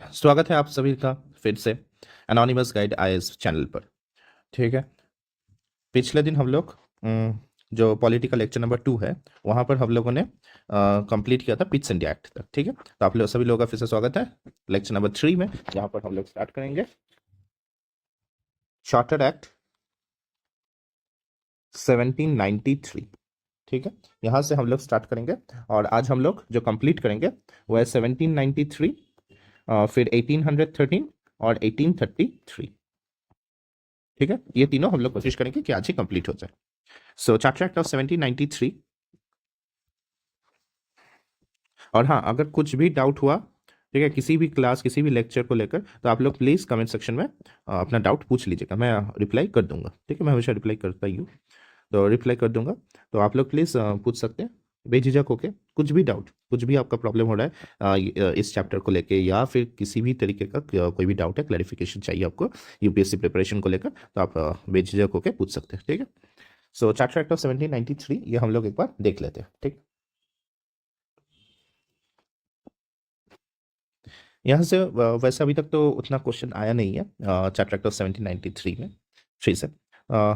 स्वागत है आप सभी का फिर से एनोनिमस गाइड आईएएस चैनल पर। ठीक है, पिछले दिन हम लोग जो पॉलिटिकल लेक्चर नंबर 2 है वहाँ पर हम लोगों ने कंप्लीट किया था पिट्स इंडिया एक्ट तक। ठीक है, तो आप लोग सभी लोगों का फिर से स्वागत है लेक्चर नंबर 3 में, जहाँ पर हम लोग स्टार्ट करेंगे चार्टर एक्ट 1793। ठीक है, यहाँ से हम लोग स्टार्ट करेंगे और आज हम लोग जो कंप्लीट करेंगे वो है 1793, फिर 1813 और 1833। ठीक है, ये तीनों हम लोग कोशिश करेंगे कि आज ही कंप्लीट हो जाए। सो चार्टर एक्ट ऑफ 1793। और हाँ, अगर कुछ भी डाउट हुआ, ठीक है, किसी भी क्लास किसी भी लेक्चर को लेकर, तो आप लोग प्लीज़ कमेंट सेक्शन में अपना डाउट पूछ लीजिएगा, मैं रिप्लाई कर दूंगा। ठीक है, मैं हमेशा रिप्लाई करता ही हूँ, तो रिप्लाई कर दूंगा। तो आप लोग प्लीज़ पूछ सकते हैं बेझिझक होके, कुछ भी डाउट, कुछ भी आपका प्रॉब्लम हो रहा है इस चैप्टर को लेके, या फिर किसी भी तरीके का कोई भी डाउट है, क्लैरिफिकेशन चाहिए आपको यूपीएससी प्रिपरेशन को लेकर, तो आप बेझिझक होके पूछ सकते हैं। ठीक है, सो चार्टर एक्ट ऑफ 1793 ये हम लोग एक बार देख लेते हैं। ठीक, यहाँ से वैसे अभी तक तो उतना क्वेश्चन आया नहीं है चार्टर एक्ट ऑफ 1793 में, थ्री से,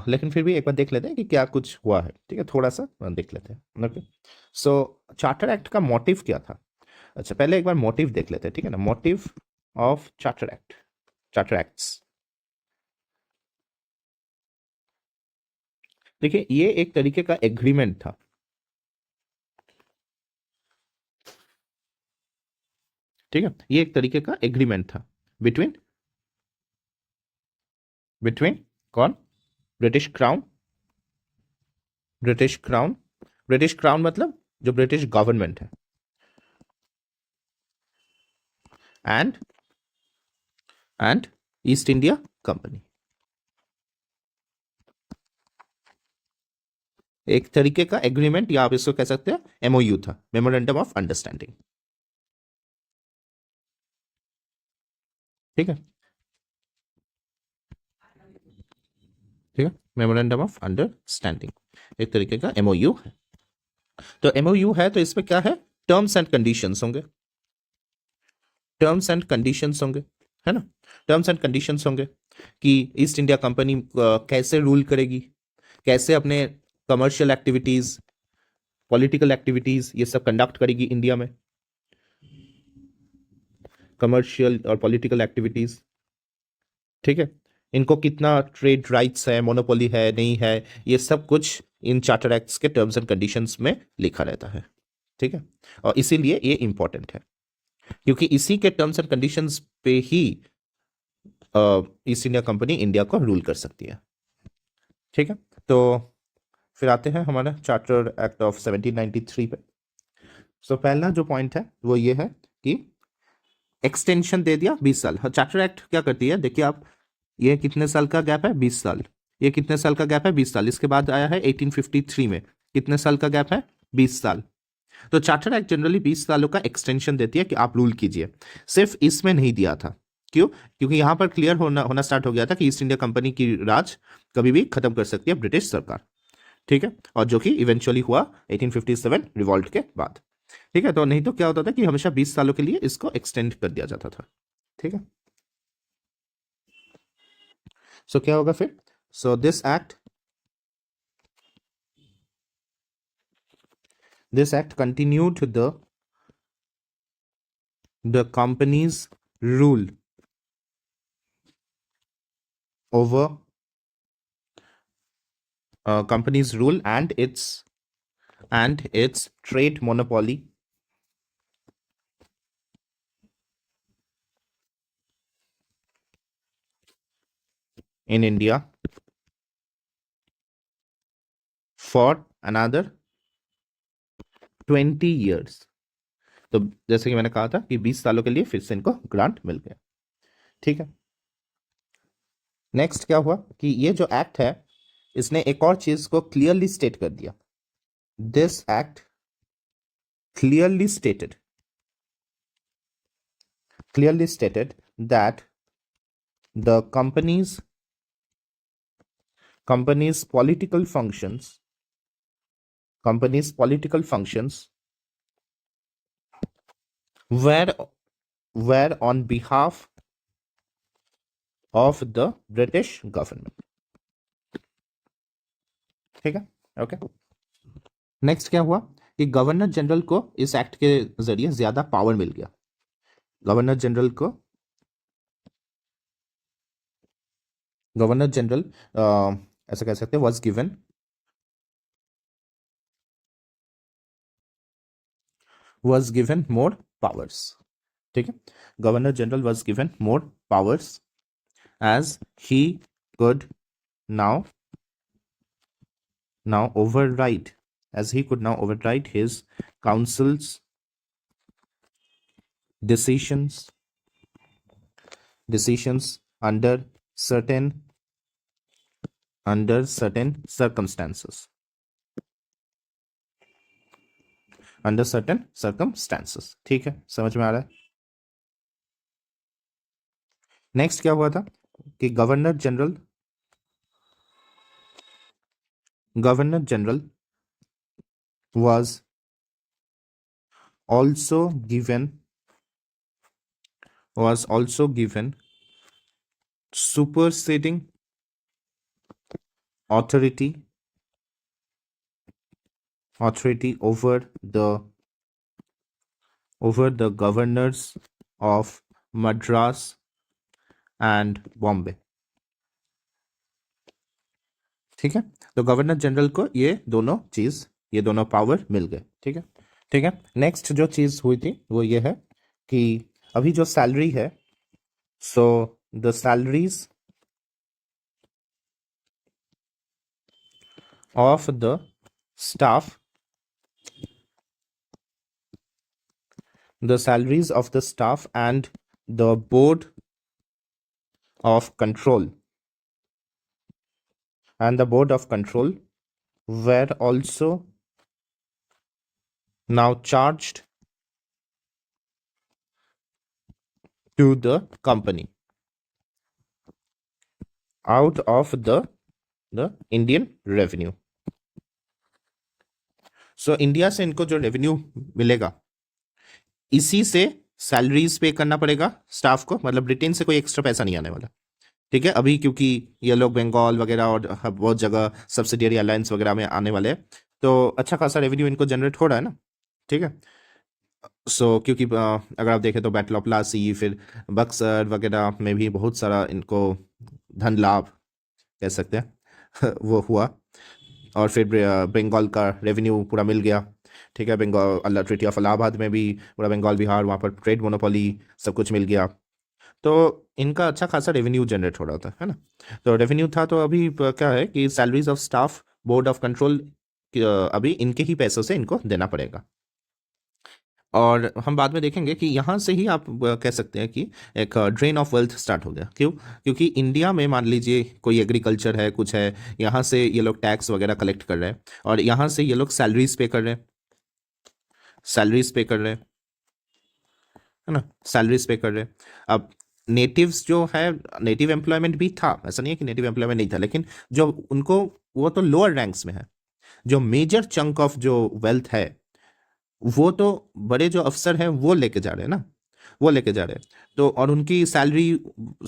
लेकिन फिर भी एक बार देख लेते हैं कि क्या कुछ हुआ है। ठीक है, थोड़ा सा देख लेते हैं। ओके, सो चार्टर एक्ट का मोटिव क्या था? अच्छा, पहले एक बार मोटिव देख लेते हैं। ठीक है ना, motive of charter act, charter acts. देखिए, ये एक तरीके का एग्रीमेंट था। ठीक है, ये एक तरीके का एग्रीमेंट था बिटवीन बिटवीन कौन? British crown, British crown, British crown मतलब जो ब्रिटिश गवर्नमेंट है, and and east India company. एक तरीके का एग्रीमेंट, या आप इसको कह सकते हैं एमओयू था, मेमोरेंडम ऑफ अंडरस्टैंडिंग। ठीक है, ठीक है, मेमोरेंडम ऑफ अंडरस्टैंडिंग एक तरीके का एमओयू है। तो एमओयू है तो इसमें क्या है? टर्म्स एंड कंडीशंस होंगे, टर्म्स एंड कंडीशंस होंगे, है ना? टर्म्स एंड कंडीशंस होंगे कि ईस्ट इंडिया कंपनी कैसे रूल करेगी, कैसे अपने कमर्शियल एक्टिविटीज, पॉलिटिकल एक्टिविटीज ये सब कंडक्ट करेगी इंडिया में, कमर्शियल और पॉलिटिकल एक्टिविटीज। ठीक है, इनको कितना ट्रेड राइट्स है, मोनोपोली है, नहीं है, ये सब कुछ इन चार्टर एक्ट्स के टर्म्स एंड कंडीशंस में लिखा रहता है। ठीक है, और इसीलिए ये इंपॉर्टेंट है, क्योंकि इसी के टर्म्स एंड कंडीशंस पे ही ईस्ट इंडिया कंपनी इंडिया को रूल कर सकती है। ठीक है, तो फिर आते हैं हमारे चार्टर एक्ट ऑफ 1793 पे। सो पहला जो पॉइंट है वो ये है कि एक्सटेंशन दे दिया 20 साल। चार्टर एक्ट क्या करती है, देखिए आप, ये कितने साल का गैप है? 20 साल। ये कितने साल का गैप है? 20 साल। इसके बाद आया है 1853 में, कितने साल का गैप है? 20 साल। तो चार्टर एक्ट जनरली 20 सालों का एक्सटेंशन देती है कि आप रूल कीजिए। सिर्फ इसमें नहीं दिया था, क्यों? क्योंकि यहां पर क्लियर होना होना स्टार्ट हो गया था कि ईस्ट इंडिया कंपनी की राज कभी भी खत्म कर सकती है ब्रिटिश सरकार। ठीक है, और जो कि इवेंचुअली हुआ 1857 रिवॉल्ट के बाद। ठीक है, तो नहीं तो क्या होता था कि हमेशा 20 सालों के लिए इसको एक्सटेंड कर दिया जाता था। ठीक है, सो क्या होगा फिर? सो this act continued the company's rule over company's rule and its trade monopoly in India for another 20 years। तो जैसे कि मैंने कहा था कि 20 सालों के लिए फिर से इनको ग्रांट मिल गया। ठीक है, नेक्स्ट क्या हुआ कि ये जो एक्ट है इसने एक और चीज को क्लियरली स्टेट कर दिया। This act clearly stated that the company's political functions were were on behalf of the British government. ठीक है, ओके। नेक्स्ट क्या हुआ कि गवर्नर जनरल को इस एक्ट के जरिए ज्यादा पावर मिल गया। गवर्नर जनरल ऐसा कह सकते हैं was given more powers। ठीक है, governor general was given more powers as he could now override his council's decisions under certain circumstances। ठीक है, समझ में आ रहा है। नेक्स्ट क्या हुआ था कि governor general was also given superseding authority over the governors of Madras and Bombay। ठीक है, तो गवर्नर जनरल को ये दोनों पावर मिल गए। ठीक है। नेक्स्ट जो चीज हुई थी वो ये है कि अभी जो सैलरी है, so the salaries of the staff and the board of control were also now charged to the company out of the Indian revenue। So India से इनको जो रेवेन्यू मिलेगा इसी से सैलरीज पे करना पड़ेगा स्टाफ को, मतलब ब्रिटेन से कोई एक्स्ट्रा पैसा नहीं आने वाला। ठीक है, अभी क्योंकि ये लोग बंगाल वगैरह और बहुत जगह सब्सिडियरी अलायंस वगैरह में आने वाले हैं, तो अच्छा खासा रेवेन्यू इनको जनरेट हो रहा है ना। ठीक है, सो क्योंकि अगर आप देखें तो बैटल ऑफ प्लासी, फिर बक्सर वगैरह में भी बहुत सारा इनको धन लाभ कह सकते हैं वो हुआ, और फिर बंगाल का रेवेन्यू पूरा मिल गया। ठीक है, बंगाल ट्रीटी ऑफ इलाहाबाद में भी पूरा बंगाल बिहार वहाँ पर ट्रेड मोनोपोली सब कुछ मिल गया, तो इनका अच्छा खासा रेवेन्यू जनरेट हो रहा था, है ना। तो रेवेन्यू था, तो अभी क्या है कि salaries of staff board of control अभी इनके ही पैसों से इनको देना पड़ेगा। और हम बाद में देखेंगे कि यहाँ से ही आप कह सकते हैं कि एक ड्रेन ऑफ वेल्थ स्टार्ट हो गया। क्यों? क्योंकि इंडिया में मान लीजिए कोई एग्रीकल्चर है, कुछ है, यहाँ से ये लोग टैक्स वगैरह कलेक्ट कर रहे हैं और यहाँ से ये लोग सैलरीज पे कर रहे हैं, है ना, सैलरीज पे कर रहे हैं। अब नेटिव्स जो है, नेटिव एम्प्लॉयमेंट भी था, ऐसा नहीं है कि नेटिव एम्प्लॉयमेंट नहीं था, लेकिन जो उनको वो तो लोअर रैंक्स में है। जो मेजर चंक ऑफ जो वेल्थ है वो तो बड़े जो अफसर हैं वो लेके जा रहे हैं ना, वो लेके जा रहे हैं। तो और उनकी सैलरी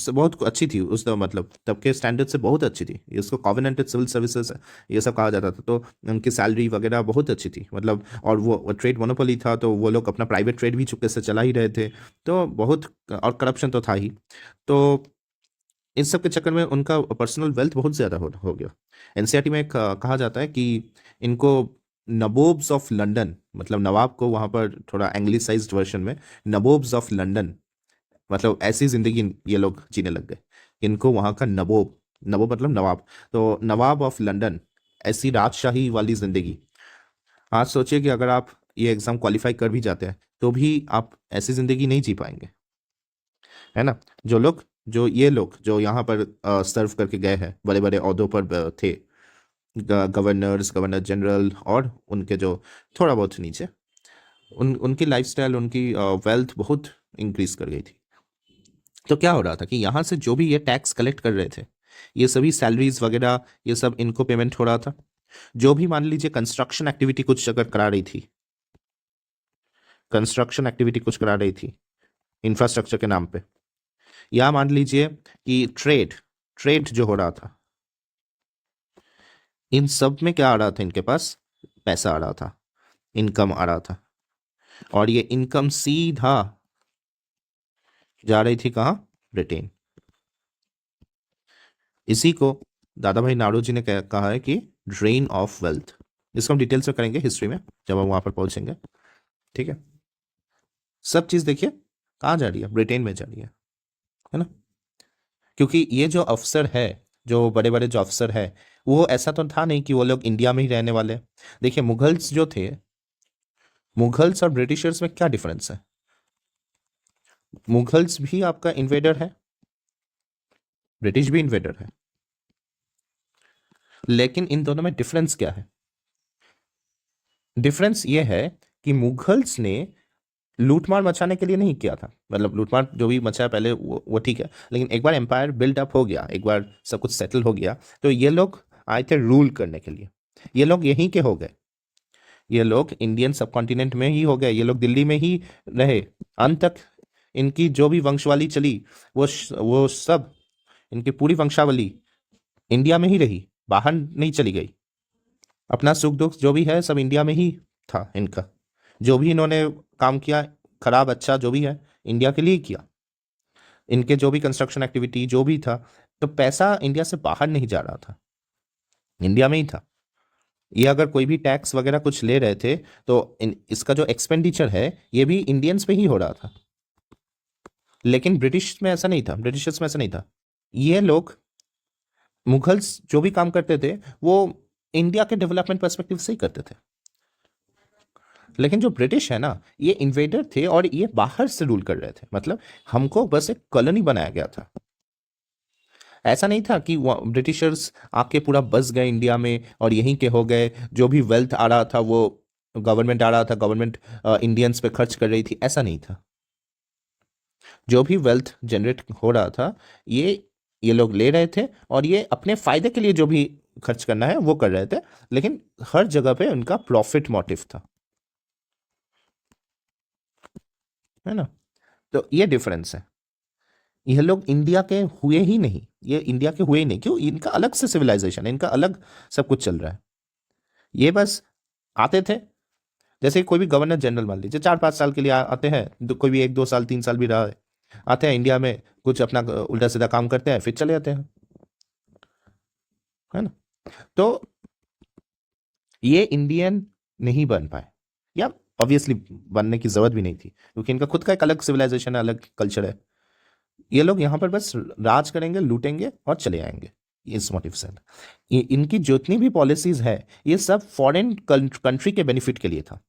बहुत अच्छी थी उस मतलब तब के स्टैंडर्ड से बहुत अच्छी थी, इसको कॉवेनेंटेड सिविल सर्विसेज ये सब कहा जाता था। तो उनकी सैलरी वगैरह बहुत अच्छी थी, मतलब, और वो ट्रेड मोनोपोली था, तो वो लोग अपना प्राइवेट ट्रेड भी चुपके से चला ही रहे थे, तो बहुत, और करप्शन तो था ही। तो इस सब के चक्कर में उनका पर्सनल वेल्थ बहुत ज़्यादा हो गया। एनसीईआरटी में कहा जाता है कि इनको नबोब्स ऑफ लंदन, मतलब नवाब को वहाँ पर थोड़ा एंग्लिसाइज्ड वर्जन में नबोब्स ऑफ लंदन, मतलब ऐसी जिंदगी ये लोग जीने लग गए। इनको वहाँ का नबोब मतलब नवाब, तो नवाब ऑफ लंदन, ऐसी राजशाही वाली जिंदगी। आज सोचिए कि अगर आप ये एग्जाम क्वालिफाई कर भी जाते हैं तो भी आप ऐसी जिंदगी नहीं जी पाएंगे, है ना। ये लोग जो यहाँ पर सर्व करके गए हैं, बड़े बड़े ओहदों पर थे, गवर्नर जनरल, और उनके जो थोड़ा बहुत नीचे, उनकी लाइफस्टाइल, उनकी वेल्थ बहुत इंक्रीज कर गई थी। तो क्या हो रहा था कि यहाँ से जो भी ये टैक्स कलेक्ट कर रहे थे, ये सभी सैलरीज वगैरह ये सब इनको पेमेंट हो रहा था। जो भी मान लीजिए कंस्ट्रक्शन एक्टिविटी कुछ अगर करा रही थी, इंफ्रास्ट्रक्चर के नाम पे, या मान लीजिए कि ट्रेड ट्रेड जो हो रहा था, इन सब में क्या आ रहा था, इनके पास पैसा आ रहा था, इनकम आ रहा था, और ये इनकम सीधा जा रही थी कहाँ? ब्रिटेन। इसी को दादा भाई नारोजी ने कहा है कि ड्रेन ऑफ वेल्थ। इसको हम डिटेल्स में करेंगे हिस्ट्री में जब हम वहां पर पहुंचेंगे, ठीक है। सब चीज देखिए कहाँ जा रही है, ब्रिटेन में जा रही है ना। क्योंकि ये जो अफसर है, जो बड़े बड़े जो अफसर है, वो ऐसा तो था नहीं कि वो लोग इंडिया में ही रहने वाले। देखिए मुगल्स जो थे, मुगल्स और ब्रिटिशर्स में क्या डिफरेंस है? मुगल्स भी आपका इन्वेडर है, ब्रिटिश भी इन्वेडर है, लेकिन इन दोनों में डिफरेंस क्या है? डिफरेंस ये है कि मुगल्स ने लूटमार मचाने के लिए नहीं किया था। मतलब लूटमार जो भी मचाया पहले वो ठीक है, लेकिन एक बार एम्पायर बिल्ड अप हो गया, एक बार सब कुछ सेटल हो गया, तो ये लोग आए थे रूल करने के लिए। ये लोग यहीं के हो गए, ये लोग इंडियन सब कॉन्टिनेंट में ही हो गए, ये लोग दिल्ली में ही रहे अंत तक। इनकी जो भी वंशवाली चली, वो सब, इनकी पूरी वंशावली इंडिया में ही रही, बाहर नहीं चली गई। अपना सुख दुख जो भी है सब इंडिया में ही था इनका। जो भी इन्होंने काम किया, खराब अच्छा जो भी है, इंडिया के लिए ही किया। इनके जो भी कंस्ट्रक्शन एक्टिविटी जो भी था, तो पैसा इंडिया से बाहर नहीं जा रहा था, इंडिया में ही था। ये अगर कोई भी टैक्स वगैरह कुछ ले रहे थे, तो इसका जो एक्सपेंडिचर है ये भी इंडियंस पे ही हो रहा था। लेकिन ब्रिटिश में ऐसा नहीं था, ब्रिटिशर्स में ऐसा नहीं था। ये लोग, मुगल्स जो भी काम करते थे वो इंडिया के डेवलपमेंट पर्सपेक्टिव से ही करते थे। लेकिन जो ब्रिटिश है ना, ये इन्वेडर थे और ये बाहर से रूल कर रहे थे। मतलब हमको बस एक कॉलोनी बनाया गया था। ऐसा नहीं था कि ब्रिटिशर्स आके पूरा बस गए इंडिया में और यहीं के हो गए। जो भी वेल्थ आ रहा था वो गवर्नमेंट आ रहा था, गवर्नमेंट इंडियंस पे खर्च कर रही थी, ऐसा नहीं था। जो भी वेल्थ जनरेट हो रहा था, ये लोग ले रहे थे और ये अपने फायदे के लिए जो भी खर्च करना है वो कर रहे थे। लेकिन हर जगह पे उनका प्रॉफिट मोटिव था, है ना। तो ये डिफरेंस है। ये लोग इंडिया के हुए ही नहीं, ये इंडिया के हुए ही नहीं। क्यों? इनका अलग से सिविलाइजेशन है, इनका अलग सब कुछ चल रहा है। ये बस आते थे, जैसे कोई भी गवर्नर जनरल मान लीजिए 4-5 साल के लिए आते हैं, कोई भी 1-2 साल 3 साल भी रहा है, आते हैं इंडिया में, कुछ अपना उल्टा सीधा काम करते हैं, फिर चले जाते हैं, है ना। तो ये इंडियन नहीं बन पाए, या ऑब्वियसली बनने की जरूरत भी नहीं थी, क्योंकि इनका खुद का एक अलग सिविलाइजेशन है, अलग कल्चर है। ये लोग यहाँ पर बस राज करेंगे, लूटेंगे और चले आएंगे, इस मोटिव से। इनकी जितनी भी पॉलिसीज है, ये सब फॉरेन कंट्री के बेनिफिट के लिए था।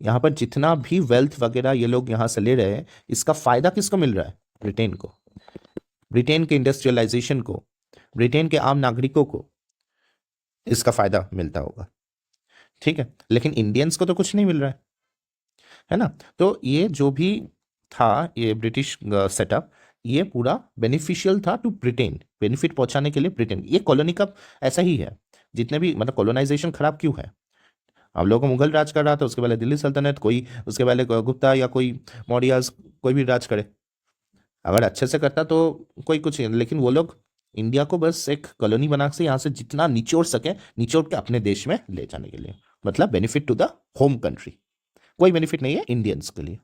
यहाँ पर जितना भी वेल्थ वगैरह ये लोग यहाँ से ले रहे हैं, इसका फायदा किसको मिल रहा है? ब्रिटेन को, ब्रिटेन के इंडस्ट्रियलाइजेशन को, ब्रिटेन के आम नागरिकों को इसका फायदा मिलता होगा, ठीक है। लेकिन इंडियंस को तो कुछ नहीं मिल रहा है ना। तो ये जो भी था, ये ब्रिटिश सेटअप, ये पूरा बेनिफिशियल था टू ब्रिटेन, बेनिफिट पहुंचाने के लिए ब्रिटेन। ये कॉलोनी का ऐसा ही है। जितने भी, मतलब कॉलोनाइजेशन खराब क्यों है? हम लोगों को मुगल राज कर रहा था, उसके पहले दिल्ली सल्तनत, कोई उसके पहले गुप्ता या कोई मौर्यास, कोई भी राज करे, अगर अच्छे से करता तो कोई कुछ नहीं। लेकिन वो लोग इंडिया को बस एक कॉलोनी बना से यहाँ से जितना निचोड़ सके, निचोड़ के अपने देश में ले जाने के लिए, मतलब benefit to the home country. कोई बेनिफिट नहीं है इंडियंस के लिए।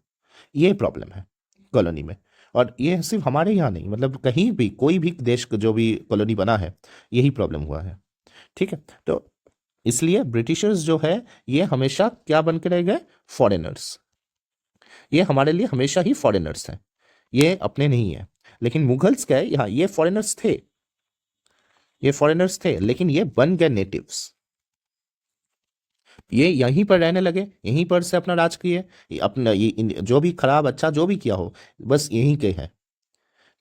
ये प्रॉब्लम है कॉलोनी में। और ये सिर्फ हमारे यहाँ नहीं, मतलब कहीं भी कोई भी देश जो भी कॉलोनी बना है, यही प्रॉब्लम हुआ है, ठीक है। तो इसलिए ब्रिटिशर्स जो है, ये हमेशा क्या बन के रह गए? फॉरेनर्स। ये हमारे लिए हमेशा ही फॉरेनर्स हैं, ये अपने नहीं है। लेकिन मुगल्स क्या है, यहाँ ये फॉरेनर्स थे, ये फॉरेनर्स थे, लेकिन ये बन गए नेटिव्स। ये यहीं पर रहने लगे, यहीं पर से अपना राज किए। अपना जो भी खराब अच्छा जो भी किया हो, बस यहीं के हैं,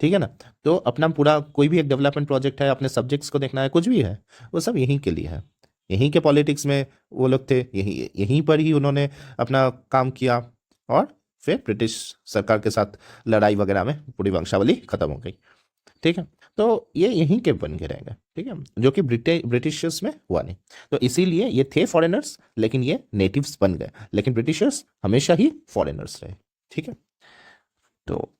ठीक है ना। तो अपना पूरा कोई भी एक डेवलपमेंट प्रोजेक्ट है, अपने सब्जेक्ट्स को देखना है, कुछ भी है, वो सब यहीं के लिए है। यहीं के पॉलिटिक्स में वो लोग थे, यहीं यहीं पर ही उन्होंने अपना काम किया, और फिर ब्रिटिश सरकार के साथ लड़ाई वगैरह में पूरी वंशावली खत्म हो गई, ठीक है। तो ये यहीं के बन के रहेंगे, ठीक है, जो कि ब्रिटिशर्स में हुआ नहीं। तो इसीलिए ये थे फॉरेनर्स, लेकिन ये नेटिव्स बन गए, लेकिन ब्रिटिशर्स हमेशा ही फॉरेनर्स रहे, ठीक है। तो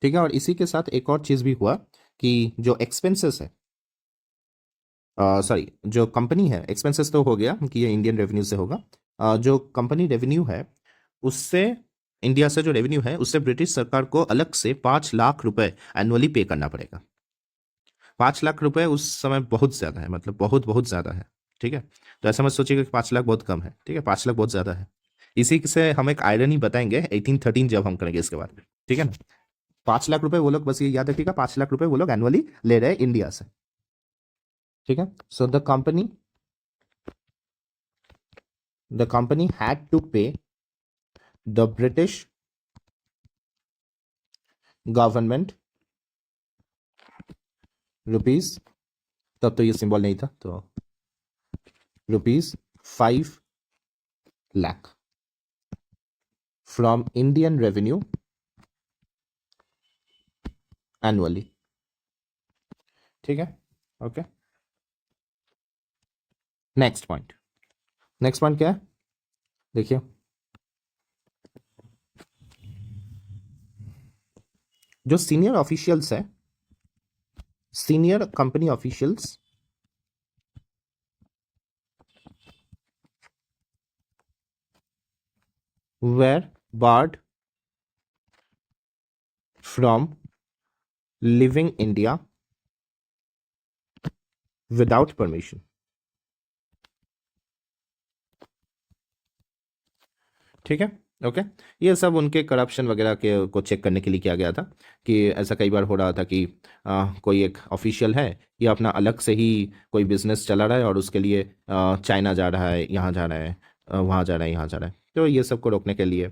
ठीक है। और इसी के साथ एक और चीज़ भी हुआ कि जो एक्सपेंसेस है, सॉरी, जो कंपनी है, एक्सपेंसेस तो हो गया कि ये इंडियन रेवेन्यू से होगा, जो कंपनी रेवेन्यू है उससे, इंडिया से जो रेवेन्यू है उससे ब्रिटिश सरकार को अलग से 5 लाख रुपए एनुअली पे करना पड़ेगा। 5 लाख रुपए उस समय बहुत ज़्यादा है, मतलब बहुत बहुत ज़्यादा है। ठीक है। तो ऐसा मत सोचिएगा कि 5 लाख बहुत कम है। ठीक है, 5 लाख बहुत ज़्यादा है। इसी से हम एक आयरनी बताएंगे 1813 जब हम करेंगे इसके बारे में। ठीक है ना। 5 लाख रुपए वो लोग, बस ये याद रखिएगा, 5 लाख रुपए वो लोग एनुअली ले रहे हैं इंडिया से। ठीक है। So the company had to pay the British government rupees, तब तो ये सिंबल नहीं था, तो ₹5 lakh from Indian revenue annually. ठीक है। ओके। नेक्स्ट पॉइंट क्या है, देखिए। जो सीनियर ऑफिशियल्स है, senior company officials were barred from leaving India without permission। ठीक है। ओके। ये सब उनके करप्शन वगैरह के को चेक करने के लिए किया गया था, कि ऐसा कई बार हो रहा था कि कोई एक ऑफिशियल है, ये अपना अलग से ही कोई बिजनेस चला रहा है और उसके लिए चाइना जा रहा है, यहाँ जा रहा है, वहाँ जा रहा है, यहाँ जा रहा है, तो ये सब को रोकने के लिए।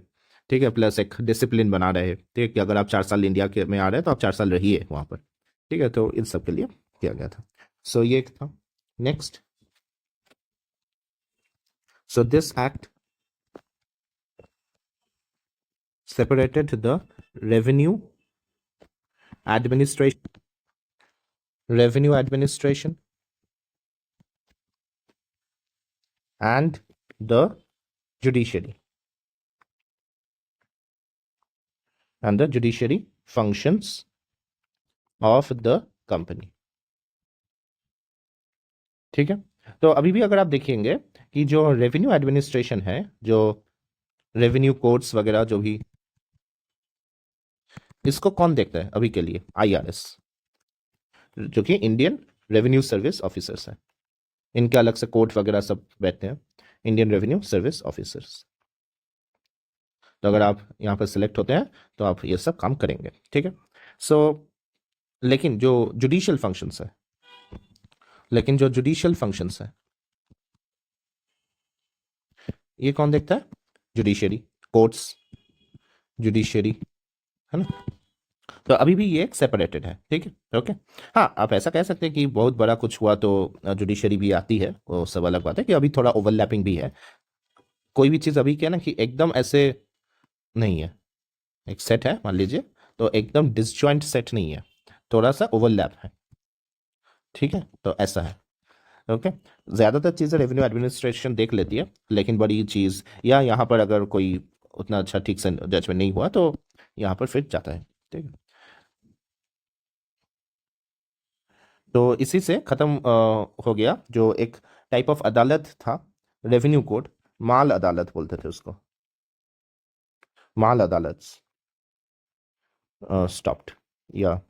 ठीक है। प्लस एक डिसिप्लिन बना रहे हैं। ठीक है, कि अगर आप 4 साल इंडिया के में आ रहे हैं तो आप 4 साल रहिए वहाँ पर। ठीक है, तो इन सब के लिए किया गया था। सो ये एक था। Next, so this act separated the revenue administration revenue administration and the judiciary functions of the company। ठीक है। तो अभी भी अगर आप देखेंगे कि जो रेवेन्यू एडमिनिस्ट्रेशन है, जो रेवेन्यू कोड्स वगैरह जो भी, इसको कौन देखता है अभी के लिए? आईआरएस, जो कि इंडियन रेवेन्यू सर्विस ऑफिसर्स है। इनके अलग से कोर्ट वगैरह सब बैठते हैं, इंडियन रेवेन्यू सर्विस ऑफिसर्स। तो अगर आप यहाँ पर सिलेक्ट होते हैं तो आप ये सब काम करेंगे। ठीक है। सो लेकिन जो जुडिशियल फंक्शंस है, ये कौन देखता है? जुडिशरी, कोर्ट्स, जुडिशरी, है ना। तो अभी भी ये सेपरेटेड है। ठीक है। ओके। हाँ, आप ऐसा कह सकते हैं कि बहुत बड़ा कुछ हुआ तो जुडिशरी भी आती है, वो सब अलग बात है कि अभी थोड़ा ओवरलैपिंग भी है। कोई भी चीज़ अभी क्या है ना कि एकदम ऐसे नहीं है। एक सेट है मान लीजिए, तो एकदम डिसजॉइंट सेट नहीं है, थोड़ा सा ओवरलैप है। ठीक है, तो ऐसा है। ओके। ज़्यादातर चीज़ें रेवेन्यू एडमिनिस्ट्रेशन देख लेती है, लेकिन बड़ी चीज़ या यहाँ पर अगर कोई उतना अच्छा ठीक से जजमेंट नहीं हुआ तो यहाँ पर फिर जाता है। ठीक है। तो इसी से ख़त्म हो गया जो एक टाइप ऑफ अदालत था, रेवेन्यू कोर्ट, माल अदालत बोलते थे उसको, माल अदालत स्टॉप्ड, या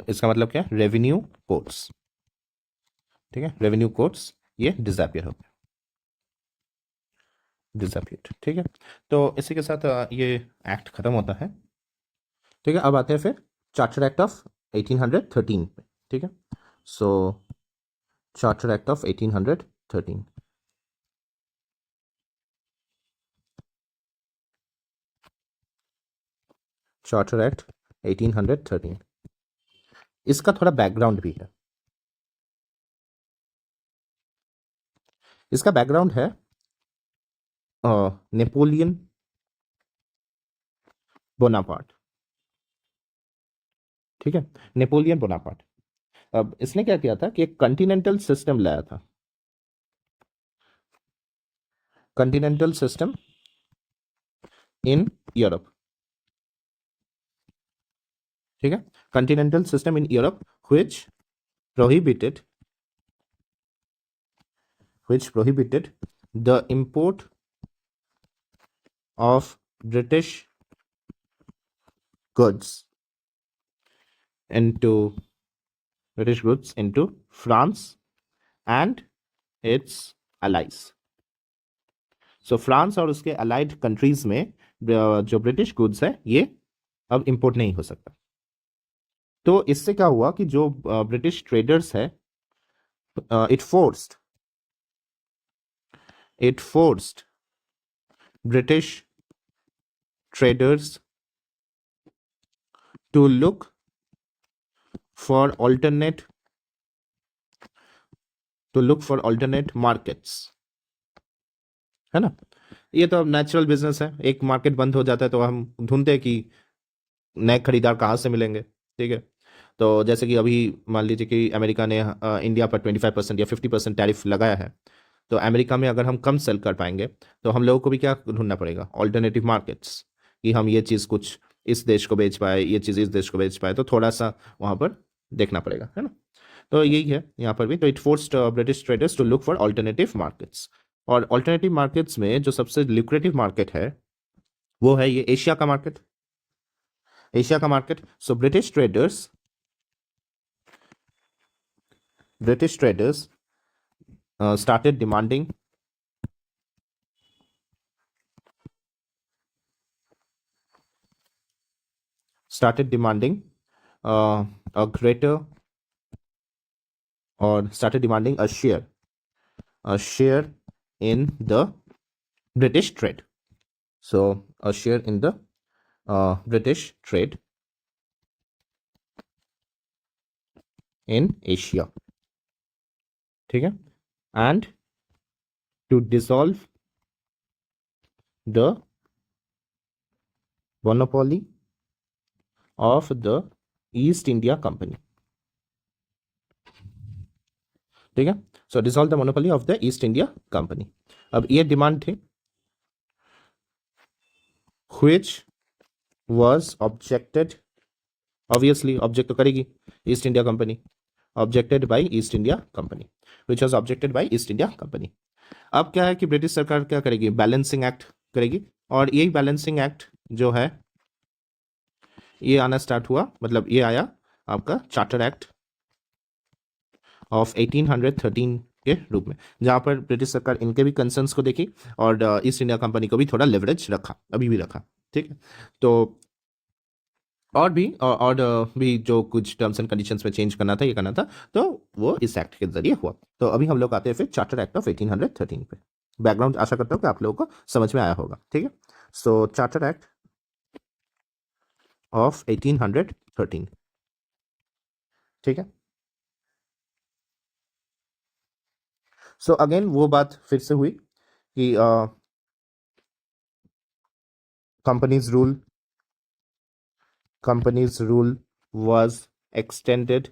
इसका मतलब क्या है? Revenue courts. ठीक है, रेवेन्यू कोर्ट्स ये डिसअपियर हो गए, डिसअपियर। ठीक है। तो इसी के साथ ये एक्ट खत्म होता है। ठीक है। अब आते हैं फिर चार्टर एक्ट ऑफ 1813 पे। ठीक है। So charter act of 1813, charter act 1813, इसका थोड़ा बैकग्राउंड भी है। इसका बैकग्राउंड है नेपोलियन बोनापार्ट। ठीक है, नेपोलियन बोनापार्ट। अब इसने क्या किया था कि एक कॉन्टिनेंटल सिस्टम लाया था, कॉन्टिनेंटल सिस्टम इन यूरोप, ठीक है, continental system in Europe which prohibited prohibited the import of British goods into France and its allies. So France और उसके अलाइड कंट्रीज में जो ब्रिटिश गुड्स है ये अब इंपोर्ट नहीं हो सकता। तो इससे क्या हुआ कि जो ब्रिटिश ट्रेडर्स है, it forced British traders to look for alternate markets, है ना। ये तो अब नेचुरल बिजनेस है, एक मार्केट बंद हो जाता है तो हम ढूंढते हैं कि नए खरीदार कहाँ से मिलेंगे, ठीक है। तो जैसे कि अभी मान लीजिए कि अमेरिका ने इंडिया पर 25% या 50% टैरिफ लगाया है, तो अमेरिका में अगर हम कम सेल कर पाएंगे तो हम लोगों को भी क्या ढूंढना पड़ेगा, ऑल्टरनेटिव मार्केट्स, कि हम ये चीज़ कुछ इस देश को बेच पाए, ये चीज़ इस देश को बेच पाए, तो थोड़ा सा वहाँ पर देखना पड़ेगा, है ना। तो यही है यहाँ पर भी, तो it forced British traders to look for alternative markets. और ऑल्टरनेटिव मार्केट्स में जो सबसे ल्यूक्रेटिव मार्केट है वो है ये एशिया का market, so British traders started demanding a greater, or started demanding a share in the British trade. So a share in the British trade in Asia, ठीक है, and to dissolve the monopoly of the East India Company, ठीक है। So dissolve the monopoly of the East India Company. अब ये demand थी which was objected, obviously object तो करेगी East India Company, objected by East India Company, which was objected by East India Company. अब क्या है कि ब्रिटिश सरकार क्या करेगी, बैलेंसिंग एक्ट करेगी, और यही बैलेंसिंग एक्ट जो है ये आना स्टार्ट हुआ, मतलब ये आया आपका चार्टर एक्ट ऑफ 1813 के रूप में, जहां पर ब्रिटिश सरकार इनके भी कंसर्न्स को देखी और ईस्ट इंडिया कंपनी को भी थोड़ा लेवरेज रखा, अभी भी रखा, ठीक है। तो और भी जो कुछ टर्म्स एंड कंडीशंस में चेंज करना था, ये करना था, तो वो इस एक्ट के जरिए हुआ। तो अभी हम लोग आते हैं फिर चार्टर एक्ट ऑफ 1813 पे। बैकग्राउंड आशा करता हूँ कि आप लोगों को समझ में आया होगा, ठीक है। सो चार्टर एक्ट ऑफ 1813, ठीक है। सो अगेन वो बात फिर से हुई कि companies rule was extended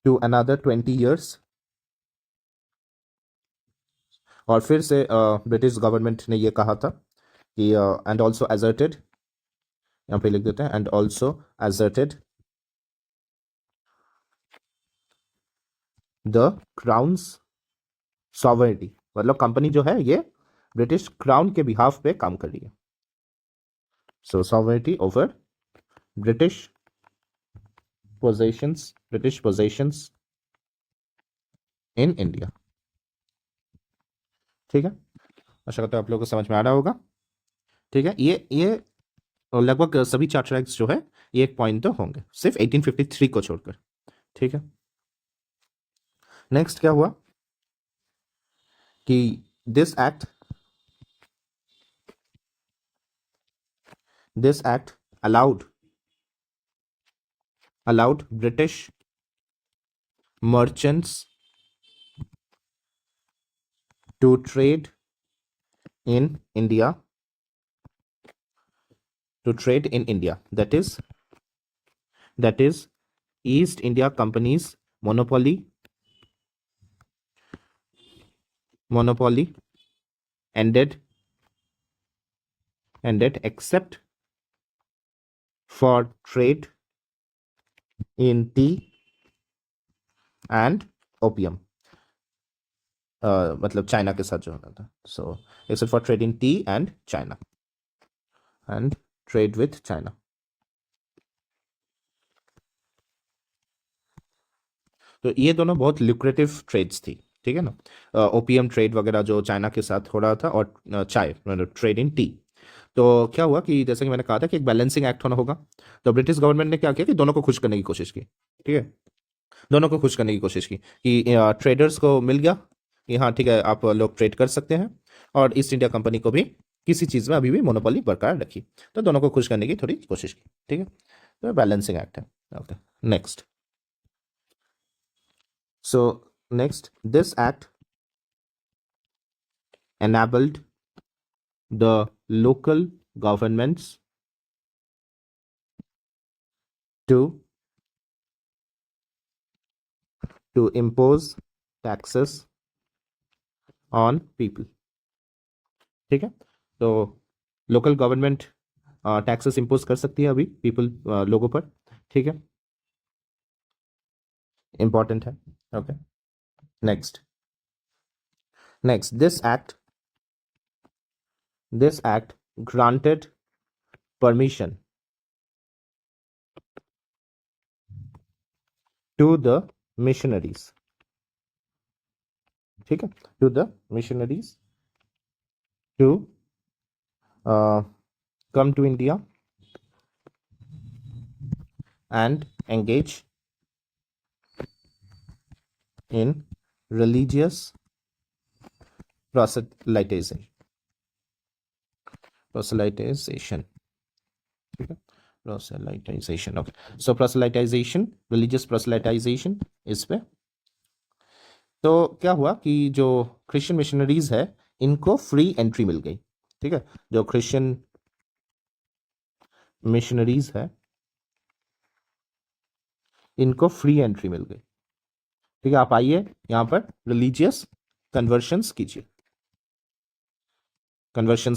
to another 20 years, और फिर से ब्रिटिश गवर्नमेंट ने ये कहा था कि एंड ऑल्सो एजर्टेड, यहाँ पे लिख देते हैं, and also asserted the crown's sovereignty, मतलब कंपनी जो है ये ब्रिटिश क्राउन के बिहाफ पे काम कर रही है। So sovereignty over British possessions in India, ठीक है। आशा करता हूँ आप लोगों को समझ में आ रहा होगा, ठीक है। ये लगभग सभी चार्टर एक्ट्स जो है ये एक पॉइंट तो होंगे, सिर्फ 1853 को छोड़कर, ठीक है। नेक्स्ट क्या हुआ कि this act allowed British merchants to trade in India, that is East India Company's monopoly monopoly ended except for trade in tea and opium. मतलब चाइना के साथ जो होना था, so except for trade in tea and China and trade with China. तो ये दोनों बहुत ल्यूक्रेटिव ट्रेड्स थी, ठीक है ना. ओपीएम ट्रेड वगैरह जो चाइना के साथ हो रहा था, और चाय मतलब ट्रेड इन टी. तो क्या हुआ कि जैसे कि मैंने कहा था कि एक बैलेंसिंग एक्ट होना होगा. तो ब्रिटिश गवर्नमेंट ने क्या किया कि दोनों को खुश करने की कोशिश की, ठीक है. दोनों को खुश करने की कोशिश की कि ट्रेडर्स को मिल गया कि हाँ ठीक है आप लोग ट्रेड कर सकते हैं, और ईस्ट इंडिया कंपनी को भी किसी चीज़ में अभी भी मोनोपोली बरकरार रखी. तो दोनों को खुश करने की थोड़ी कोशिश की, ठीक है. तो बैलेंसिंग एक्ट है. Okay, next. So next, this act enabled the local governments to impose taxes on people. ठीक है. तो लोकल गवर्नमेंट टैक्सेस इम्पोज कर सकती है अभी पीपल लोगों पर, ठीक है. इंपॉर्टेंट है. Okay, next. This act granted permission to the missionaries, ठीक है, to the missionaries to come to India and engage in religious proselytization. ठीक है, proselytization. ओके, सो proselytization, religious proselytization इस पे. तो क्या हुआ कि जो क्रिश्चियन मिशनरीज है इनको फ्री एंट्री मिल गई, ठीक है. जो क्रिश्चियन मिशनरीज है इनको फ्री एंट्री मिल गई, ठीक है. आप आइए यहाँ पर रिलीजियस कन्वर्शंस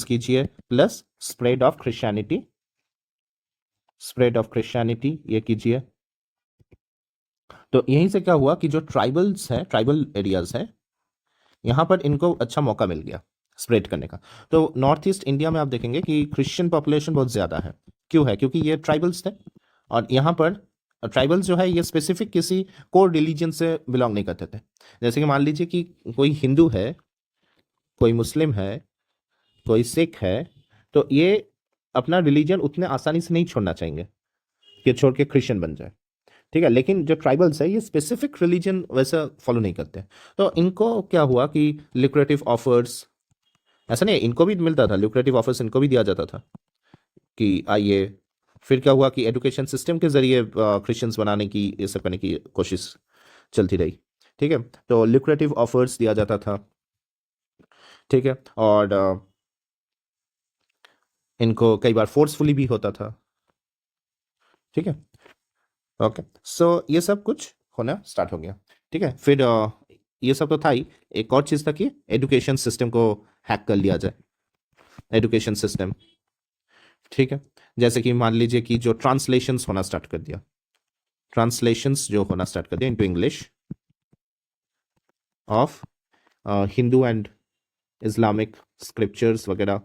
कीजिए प्लस स्प्रेड ऑफ क्रिश्चियनिटी ये कीजिए. तो यहीं से क्या हुआ कि जो ट्राइबल एरियाज है यहाँ पर इनको अच्छा मौका मिल गया स्प्रेड करने का. तो नॉर्थ ईस्ट इंडिया में आप देखेंगे कि क्रिश्चियन पॉपुलेशन बहुत ज़्यादा है. क्यों है? क्योंकि ये ट्राइबल्स थे, और यहाँ पर ट्राइबल्स जो है ये स्पेसिफिक किसी कोर रिलीजन से बिलोंग नहीं करते थे. जैसे कि मान लीजिए कि कोई हिंदू है, कोई मुस्लिम है, कोई सिख है, तो ये अपना रिलीजन उतने आसानी से नहीं छोड़ना चाहेंगे कि छोड़ के क्रिश्चियन बन जाए, ठीक है. लेकिन जो ट्राइबल्स है ये स्पेसिफिक रिलीजन वैसा फॉलो नहीं करते. तो इनको क्या हुआ कि लिक्रेटिव ऑफर्स, ऐसा नहीं इनको भी मिलता था, लिक्रेटिव ऑफर्स इनको भी दिया जाता था कि आइए. फिर क्या हुआ कि एजुकेशन सिस्टम के जरिए क्रिश्चियंस बनाने की, ये सब करने की कोशिश चलती रही, ठीक है. तो लिक्रेटिव ऑफर्स दिया जाता था, ठीक है. और इनको कई बार फोर्सफुली भी होता था, ठीक है. ओके, सो ये सब कुछ होना स्टार्ट हो गया, ठीक है. फिर ये सब तो था ही, एक और चीज़ था कि एजुकेशन सिस्टम को हैक कर लिया जाए, एजुकेशन सिस्टम, ठीक है. जैसे कि मान लीजिए कि जो ट्रांसलेशंस होना स्टार्ट कर दिया, into English of Hindu and Islamic scriptures वगैरह,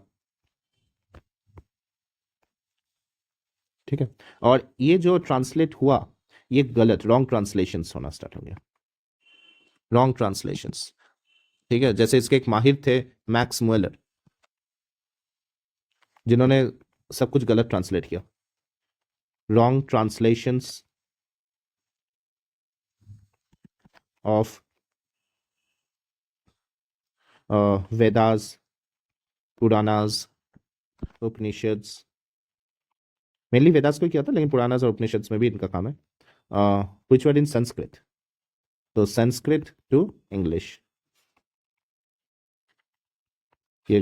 ठीक है. और ये जो ट्रांसलेट हुआ ये गलत, रॉन्ग ट्रांसलेशंस होना स्टार्ट हो गया, रॉन्ग ट्रांसलेशंस, ठीक है. जैसे इसके एक माहिर थे मैक्स मुएलर, जिन्होंने सब कुछ गलत ट्रांसलेट किया. Wrong translations of Vedas, Puranas, Upanishads. Mainly Vedas को किया था, लेकिन पुराणास और उपनिषद्स में भी इनका काम है. व्हिच वर इन संस्कृत, तो संस्कृत टू इंग्लिश, ये,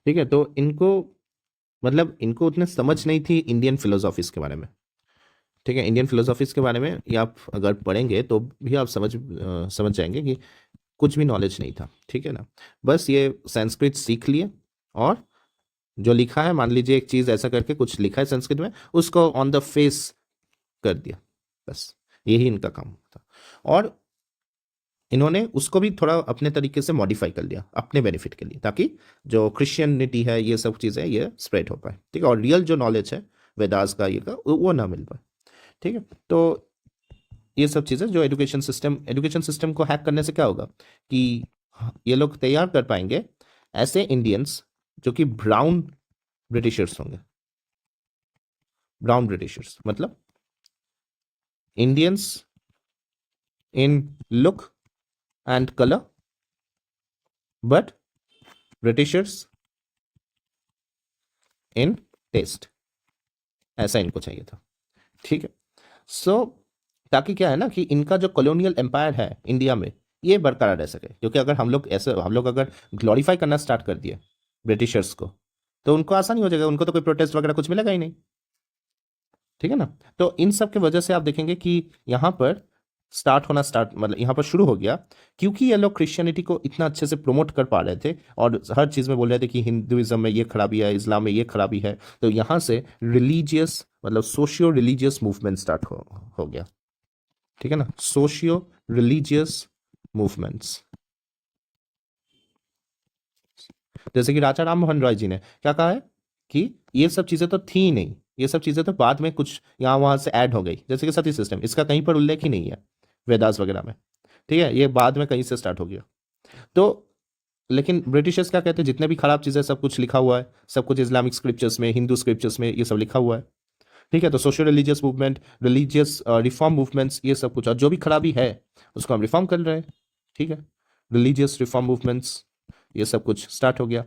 ठीक है. तो इनको मतलब इनको उतने समझ नहीं थी इंडियन फिलोसॉफीज के बारे में, ठीक है. इंडियन फिलोसॉफीज के बारे में ये आप अगर पढ़ेंगे तो भी आप समझ जाएंगे कि कुछ भी नॉलेज नहीं था, ठीक है ना। बस ये संस्कृत सीख लिए और जो लिखा है, मान लीजिए एक चीज ऐसा करके कुछ लिखा है संस्कृत में, उसको ऑन द फेस कर दिया, बस यही इनका काम था। और इन्होंने उसको भी थोड़ा अपने तरीके से मॉडिफाई कर लिया अपने बेनिफिट के लिए, ताकि जो क्रिश्चियनिटी है ये सब चीज़ें ये स्प्रेड हो पाए, ठीक है। और रियल जो नॉलेज है वेदास का ये का वो ना मिल पाए, ठीक है। तो ये सब चीज़ें जो एजुकेशन सिस्टम को हैक करने से क्या होगा कि ये लोग तैयार कर पाएंगे ऐसे इंडियंस जो कि ब्राउन ब्रिटिशर्स होंगे। ब्राउन ब्रिटिशर्स मतलब Indians in look and colour, but Britishers in taste, ऐसा इनको चाहिए था, ठीक है। सो ताकि क्या है ना कि इनका जो कॉलोनियल एम्पायर है इंडिया में ये बरकरार रह सके, क्योंकि अगर हम लोग अगर ग्लोरीफाई करना स्टार्ट कर दिए ब्रिटिशर्स को, तो उनको आसानी हो जाएगा, उनको तो कोई प्रोटेस्ट वगैरह कुछ मिलेगा ही नहीं, ठीक है ना। तो इन सब के वजह से आप देखेंगे कि यहाँ पर मतलब यहाँ पर शुरू हो गया, क्योंकि ये लोग क्रिश्चियनिटी को इतना अच्छे से प्रमोट कर पा रहे थे और हर चीज़ में बोल रहे थे कि हिंदुइज्म में ये खराबी है, इस्लाम में ये खराबी है, तो यहाँ से रिलीजियस मतलब सोशियो रिलीजियस मूवमेंट स्टार्ट हो गया, ठीक है ना। सोशियो रिलीजियस मूवमेंट्स, जैसे कि राजा राम मोहन रॉय जी ने क्या कहा है कि ये सब चीज़ें तो थी ही नहीं, ये सब चीज़ें तो बाद में कुछ यहाँ वहाँ से ऐड हो गई, जैसे कि सती सिस्टम, इसका कहीं पर उल्लेख ही नहीं है वेदास वगैरह में, ठीक है, ये बाद में कहीं से स्टार्ट हो गया। तो लेकिन ब्रिटिशर्स क्या कहते हैं, जितने भी खराब चीज़ें सब कुछ लिखा हुआ है, सब कुछ इस्लामिक स्क्रिप्चर्स में, हिंदू स्क्रिप्चर्स में ये सब लिखा हुआ है, ठीक है। तो social religious movement, religious reform movements, ये सब कुछ, और जो भी खराबी है उसको हम रिफॉर्म कर रहे हैं, ठीक है। रिलीजियस रिफॉर्म मूवमेंट्स ये सब कुछ स्टार्ट हो गया,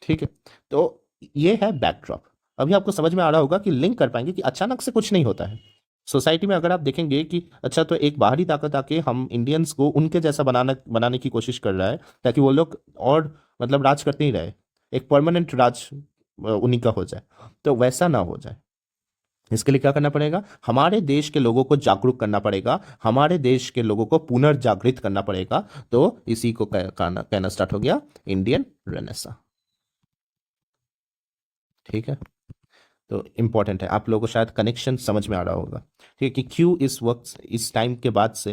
ठीक है। तो ये है बैकड्रॉप। अभी आपको समझ में आ रहा होगा कि लिंक कर पाएंगे कि अचानक से कुछ नहीं होता है सोसाइटी में। अगर आप देखेंगे कि अच्छा तो एक बाहरी ताकत आके हम इंडियंस को उनके जैसा बनाने की कोशिश कर रहा है, ताकि वो लोग और मतलब राज करते ही रहे, एक परमानेंट राज उन्हीं का हो जाए, तो वैसा ना हो जाए, इसके लिए क्या करना पड़ेगा, हमारे देश के लोगों को जागरूक करना पड़ेगा, हमारे देश के लोगों को पुनर्जागृत करना पड़ेगा। तो इसी को कहना स्टार्ट हो गया इंडियन रेनेसा, ठीक है। तो इंपॉर्टेंट है, आप लोगों को शायद कनेक्शन समझ में आ रहा होगा, ठीक है, कि क्यों इस टाइम के बाद से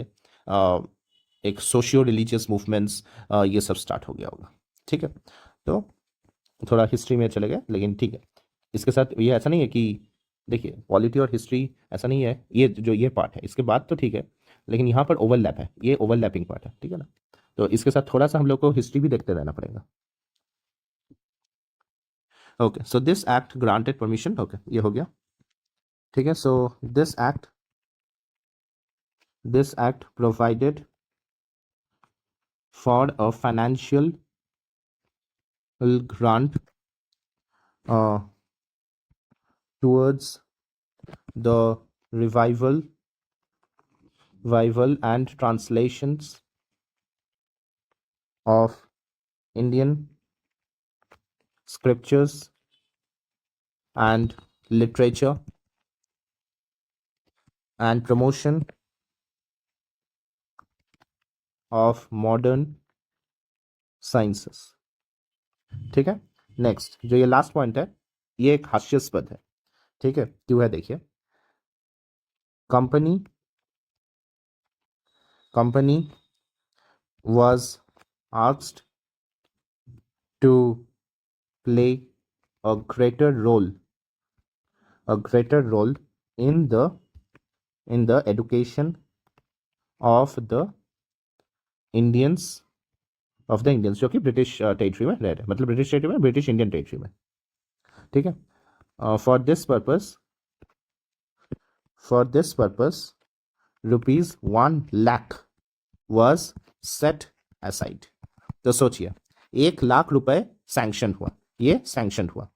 एक सोशियो रिलीजियस मूवमेंट्स ये सब स्टार्ट हो गया होगा, ठीक है। तो थोड़ा हिस्ट्री में चले गए, लेकिन ठीक है, इसके साथ ये ऐसा नहीं है कि देखिए पॉलिटी और हिस्ट्री ऐसा नहीं है, ये पार्ट है इसके बाद तो ठीक है, लेकिन यहाँ पर ओवरलैप है, ये ओवरलैपिंग पार्ट है, ठीक है ना। तो इसके साथ थोड़ा सा हम लोग को हिस्ट्री भी देखते रहना पड़ेगा। Okay, so this act granted permission, okay ये हो गया, ठीक है। So this act provided for a financial grant towards the revival and translations of Indian scriptures and literature and promotion of modern sciences, ठीक है। नेक्स्ट जो ये last point है ये एक हास्यास्पद है, ठीक है, क्यों है देखिए। Company was asked to play a greater role in the education of the Indians जो कि ब्रिटिश टेरिटरी में रह रहे, मतलब ब्रिटिश टेरिटरी में, ब्रिटिश इंडियन टेरिटरी में, ठीक है। For this purpose ₹1,00,000 was set aside। तो सोचिए 1,00,000 रुपए सैंक्शन हुआ, ये सैंक्शन हुआ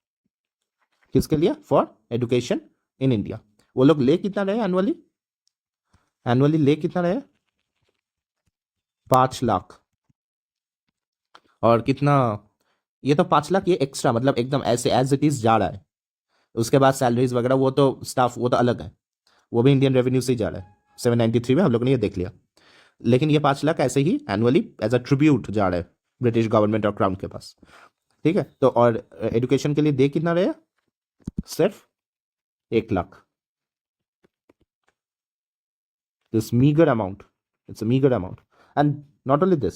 किसके लिए, फॉर एजुकेशन इन इंडिया। वो लोग ले कितना रहे एनुअली ले कितना रहे, 5,00,000। और कितना, ये तो 5,00,000 ये एक्स्ट्रा, मतलब एकदम ऐसे एज इट इज जा रहा है, उसके बाद सैलरीज वगैरह वो तो स्टाफ वो तो अलग है, वो भी इंडियन रेवेन्यू से ही जा रहा है। 793 में हम लोग ने ये देख लिया। लेकिन ये 5 लाख ऐसे ही एनुअली एज अ ट्रिब्यूट जा रहा है ब्रिटिश गवर्नमेंट और क्राउन के पास। ठीक है, तो और एजुकेशन के लिए दे कितना रहे? सिर्फ 1 lakh. This meager amount, it's a meager amount. And not only this,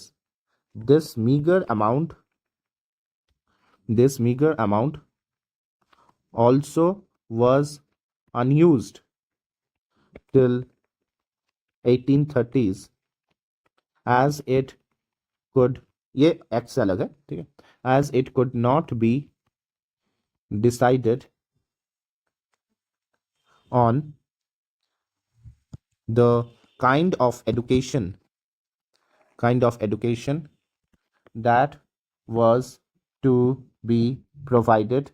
this meager amount, this meager amount also was unused till 1830s as it could, ये एक्ट से अलग है, ठीक है, as it could not be decided on the kind of education that was to be provided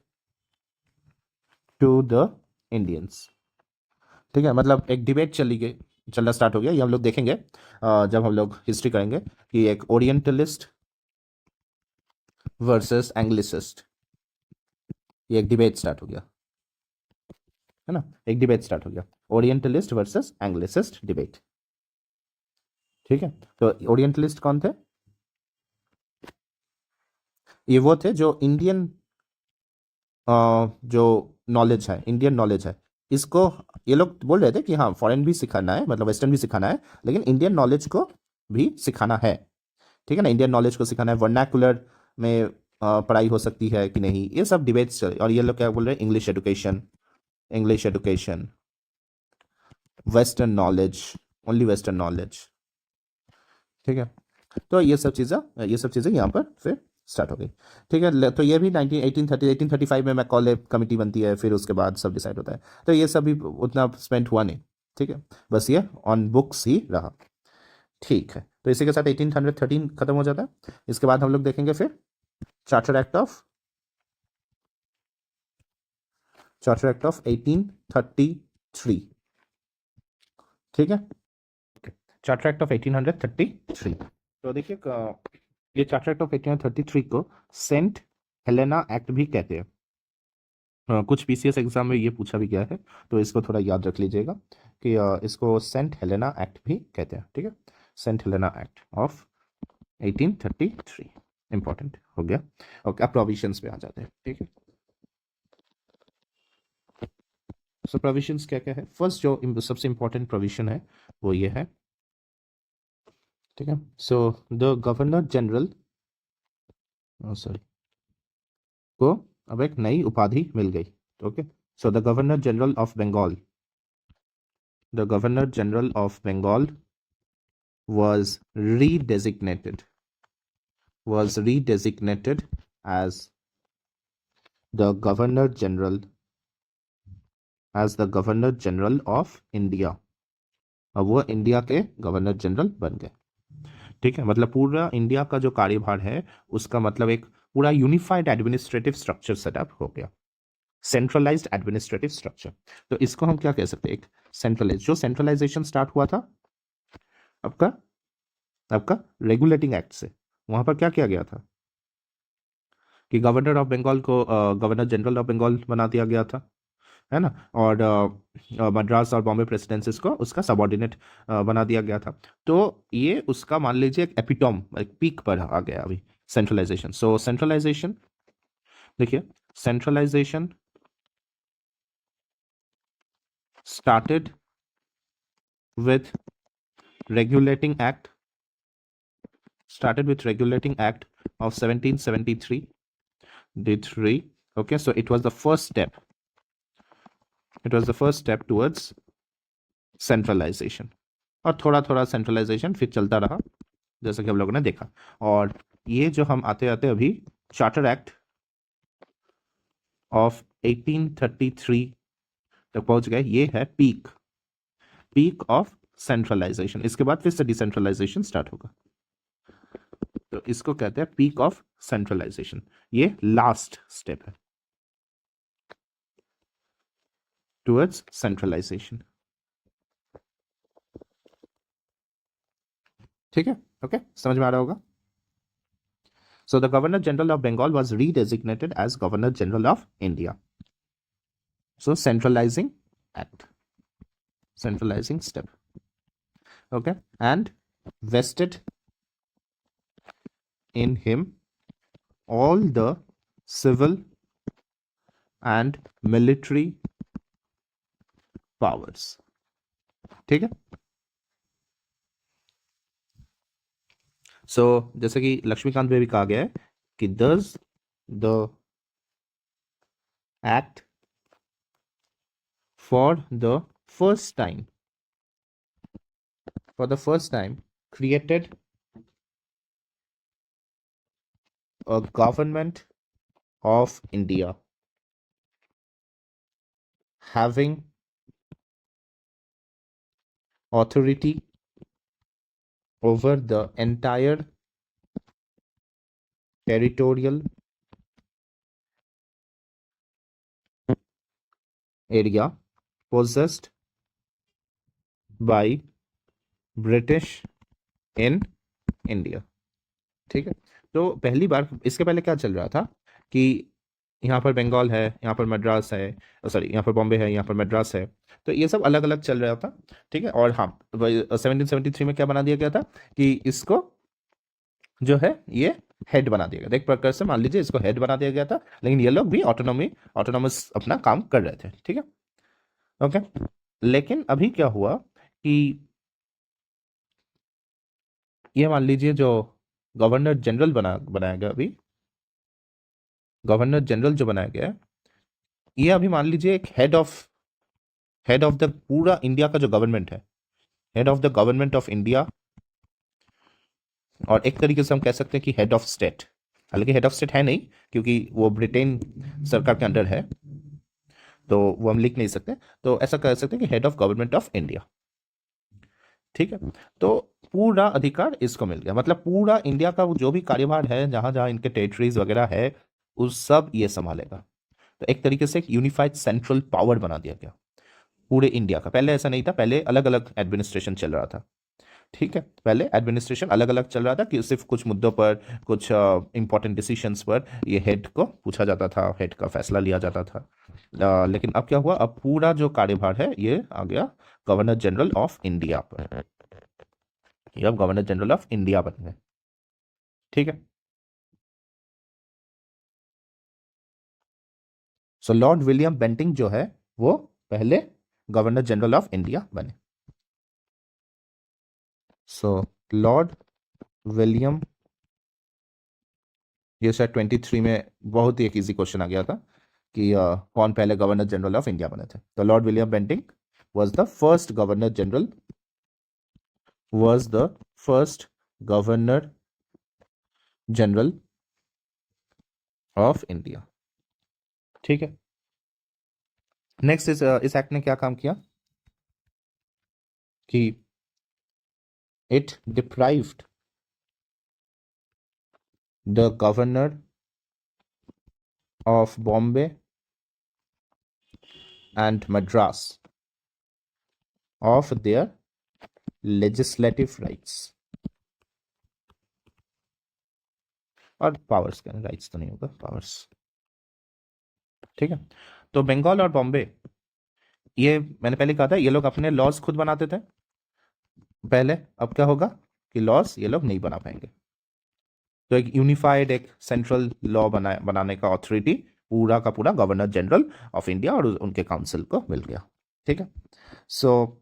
to the Indians। ठीक है, मतलब एक डिबेट चलना स्टार्ट हो गया। ये हम लोग देखेंगे जब हम लोग हिस्ट्री करेंगे कि एक ओरिएंटलिस्ट वर्सेस एंग्लिसिस्ट, ये एक डिबेट स्टार्ट हो गया, है ना, एक डिबेट स्टार्ट हो गया, ओरिएंटलिस्ट वर्सेस एंग्लिसिस्ट डिबेट। ठीक है, तो ओरिएंटलिस्ट कौन थे? ये वो थे जो इंडियन जो नॉलेज है, इंडियन नॉलेज है, इसको ये लोग बोल रहे थे कि हाँ फॉरेन भी सिखाना है, मतलब वेस्टर्न भी सिखाना है, लेकिन इंडियन नॉलेज को भी सिखाना है। ठीक है ना, इंडियन नॉलेज को सिखाना है, वर्नाकुलर में पढ़ाई हो सकती है कि नहीं, ये सब डिबेट्स चले। और ये लोग क्या बोल रहे हैं? English education, western knowledge, only western knowledge. ठीक है, तो ये सब चीज़ें यहाँ पर फिर स्टार्ट हो गई। ठीक है, तो ये भी 1835 में मैकॉले कमेटी बनती है, फिर उसके बाद सब डिसाइड होता है। तो ये सब भी उतना स्पेंड हुआ नहीं। ठीक है, बस ये ऑन बुक्स ही रहा। ठीक है, तो इसी के साथ 1813 खत्म हो जाता है। इसके बाद हम लोग देखेंगे फिर चार्टर एक्ट ऑफ 1833। ठीक है, चार्टर एक्ट ऑफ 1833। तो देखिए ये चार्टर एक्ट ऑफ 1833 को सेंट हेलेना एक्ट भी कहते हैं। कुछ पीसीएस एग्जाम में ये पूछा भी गया है, तो इसको थोड़ा याद रख लीजिएगा कि इसको सेंट हेलेना एक्ट भी कहते हैं। ठीक है, Saint Helena Act of 1833 important हो गया। ओके, अब प्रोविजंस पे आ जाते हैं। ठीक है, सो प्रोविजंस क्या क्या है? फर्स्ट जो सबसे इंपॉर्टेंट प्रोविजन है वो ये है। ठीक है, सो द गवर्नर जनरल को अब एक नई उपाधि मिल गई। Okay, so the governor general of Bengal was redesignated as the governor general of India। अब वो इंडिया के गवर्नर जनरल बन गए। ठीक है, मतलब पूरा इंडिया का जो कार्यभार है उसका मतलब एक पूरा यूनिफाइड एडमिनिस्ट्रेटिव स्ट्रक्चर सेटअप हो गया, सेंट्रलाइज्ड एडमिनिस्ट्रेटिव स्ट्रक्चर। तो इसको हम क्या कह सकते हैं? एक सेंट्रलाइज, जो सेंट्रलाइजेशन स्टार्ट हुआ था आपका रेगुलेटिंग एक्ट से, वहां पर क्या किया गया था कि गवर्नर ऑफ बंगाल को गवर्नर जनरल ऑफ बंगाल बना दिया गया था, है ना, और मद्रास और बॉम्बे प्रेसिडेंसीज को उसका सबऑर्डिनेट बना दिया गया था। तो ये उसका मान लीजिए एक एपिटॉम, एक पीक पर आ गया अभी सेंट्रलाइजेशन। सो सेंट्रलाइजेशन, देखिए centralisation started with regulating act of 1773 okay, so it was the first step towards centralization, और थोड़ा थोड़ा सेंट्रलाइजेशन फिर चलता रहा जैसा कि हम लोगों ने देखा। और ये जो हम आते आते अभी चार्टर एक्ट ऑफ 1833 तक पहुंच गए, ये है पीक ऑफ सेंट्रलाइजेशन। इसके बाद फिर से डिसेंट्रलाइजेशन स्टार्ट होगा, तो इसको कहते हैं पीक ऑफ सेंट्रलाइजेशन। ये लास्ट स्टेप है टुवर्ड्स सेंट्रलाइजेशन। ठीक है, ओके, समझ में आ रहा होगा। So the governor general of Bengal was redesignated as governor general of India. So centralising act, centralising step, okay, and vested in him all the civil and military powers। ठीक है। सो जैसे कि लक्ष्मीकांत में भी कहा गया है कि does the act for the first time created a government of India having authority over the entire territorial area possessed by British in India। ठीक है। तो पहली बार, इसके पहले क्या चल रहा था कि यहाँ पर बंगाल है, यहाँ पर मद्रास है, सॉरी यहाँ पर बॉम्बे है, यहाँ पर मद्रास है, तो ये सब अलग अलग चल रहा था। ठीक है। और हाँ, 1773 में क्या बना दिया गया था कि इसको जो है ये हेड बना दिया गया। देख प्रकार से मान लीजिए इसको हेड बना दिया गया था, लेकिन ये लोग भी ऑटोनोमस अपना काम कर रहे थे। ठीक है। ओके। लेकिन अभी क्या हुआ कि ये मान लीजिए जो गवर्नर जनरल बनाया गया, अभी गवर्नर जनरल जो बनाया गया है, ये अभी मान लीजिए एक हेड ऑफ द पूरा इंडिया का जो गवर्नमेंट है, head of the government of India, और एक तरीके से हम कह सकते हैं कि हेड ऑफ स्टेट। हालांकि हेड ऑफ स्टेट है नहीं, क्योंकि वो ब्रिटेन सरकार के अंडर है, तो वो हम लिख नहीं सकते। तो ऐसा कह सकते हैं कि head of government of India. ठीक है। तो पूरा अधिकार इसको मिल गया, मतलब पूरा इंडिया का वो जो भी कार्यभार है, जहां जहां इनके टेरिटरीज वगैरह है, उस सब ये संभालेगा। तो एक तरीके से एक यूनिफाइड सेंट्रल पावर बना दिया गया पूरे इंडिया का। पहले ऐसा नहीं था, पहले अलग अलग एडमिनिस्ट्रेशन चल रहा था। ठीक है। पहले एडमिनिस्ट्रेशन अलग अलग चल रहा था कि सिर्फ कुछ मुद्दों पर, कुछ इंपॉर्टेंट डिसीशंस पर ये हेड को पूछा जाता था, हेड का फैसला लिया जाता था। लेकिन अब क्या हुआ, अब पूरा जो कार्यभार है ये आ गया गवर्नर जनरल ऑफ इंडिया पर। ये अब गवर्नर जनरल ऑफ इंडिया बन गए। ठीक है। सो लॉर्ड विलियम बेंटिंग जो है वो पहले गवर्नर जनरल ऑफ इंडिया बने। सो लॉर्ड विलियम, ये शायद 23 में बहुत ही एक इजी क्वेश्चन आ गया था कि कौन पहले गवर्नर जनरल ऑफ इंडिया बने थे। तो Lord William Bentinck was the first governor general was the first governor general of India. ठीक है। नेक्स्ट इस एक्ट ने क्या काम किया कि it deprived the governor of Bombay and Madras of their legislative rights. और पावर्स का, राइट्स तो नहीं होगा, पावर्स। ठीक है। तो बंगाल और बॉम्बे, ये मैंने पहले कहा था, ये लोग अपने लॉज खुद बनाते थे पहले। अब क्या होगा कि लॉज ये लोग नहीं बना पाएंगे। तो एक यूनिफाइड, एक सेंट्रल लॉ बनाने का अथॉरिटी पूरा का पूरा गवर्नर जनरल ऑफ इंडिया और उनके काउंसिल को मिल गया। ठीक है। So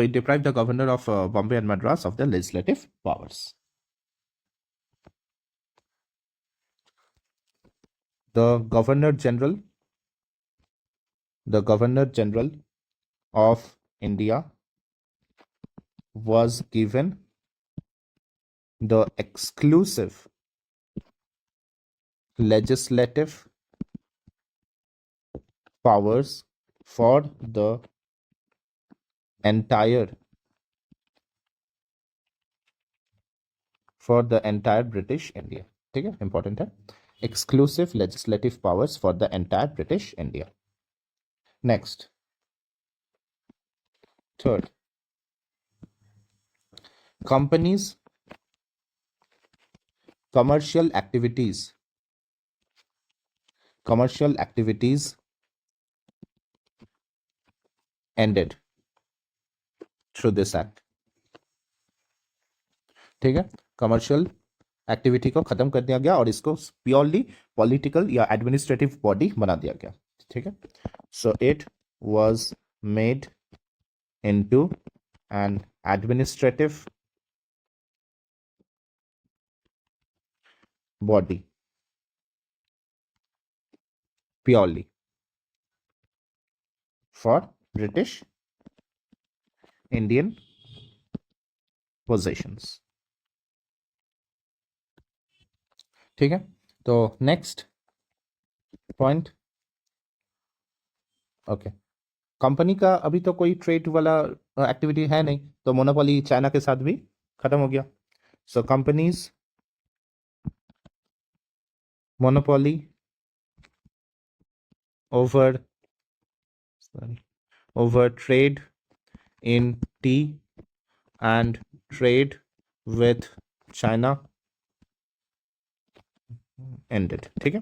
it deprive the governor of Bombay and Madras of the legislative powers. The governor general of India was given the exclusive legislative powers for the entire British India। ठीक है, important है। Exclusive legislative powers for the entire British India. Next, third, companies commercial activities ended through this act। ठीक है, commercial activity को खत्म कर दिया गया और इसको प्योरली पॉलिटिकल या एडमिनिस्ट्रेटिव बॉडी बना दिया गया। ठीक है, so it was made into an administrative body purely for British Indian possessions. ठीक है, तो नेक्स्ट पॉइंट, ओके, कंपनी का अभी तो कोई ट्रेड वाला एक्टिविटी है नहीं, तो मोनोपोली चाइना के साथ भी खत्म हो गया। सो companies monopoly over over trade in tea and trade with China ended। ठीक है,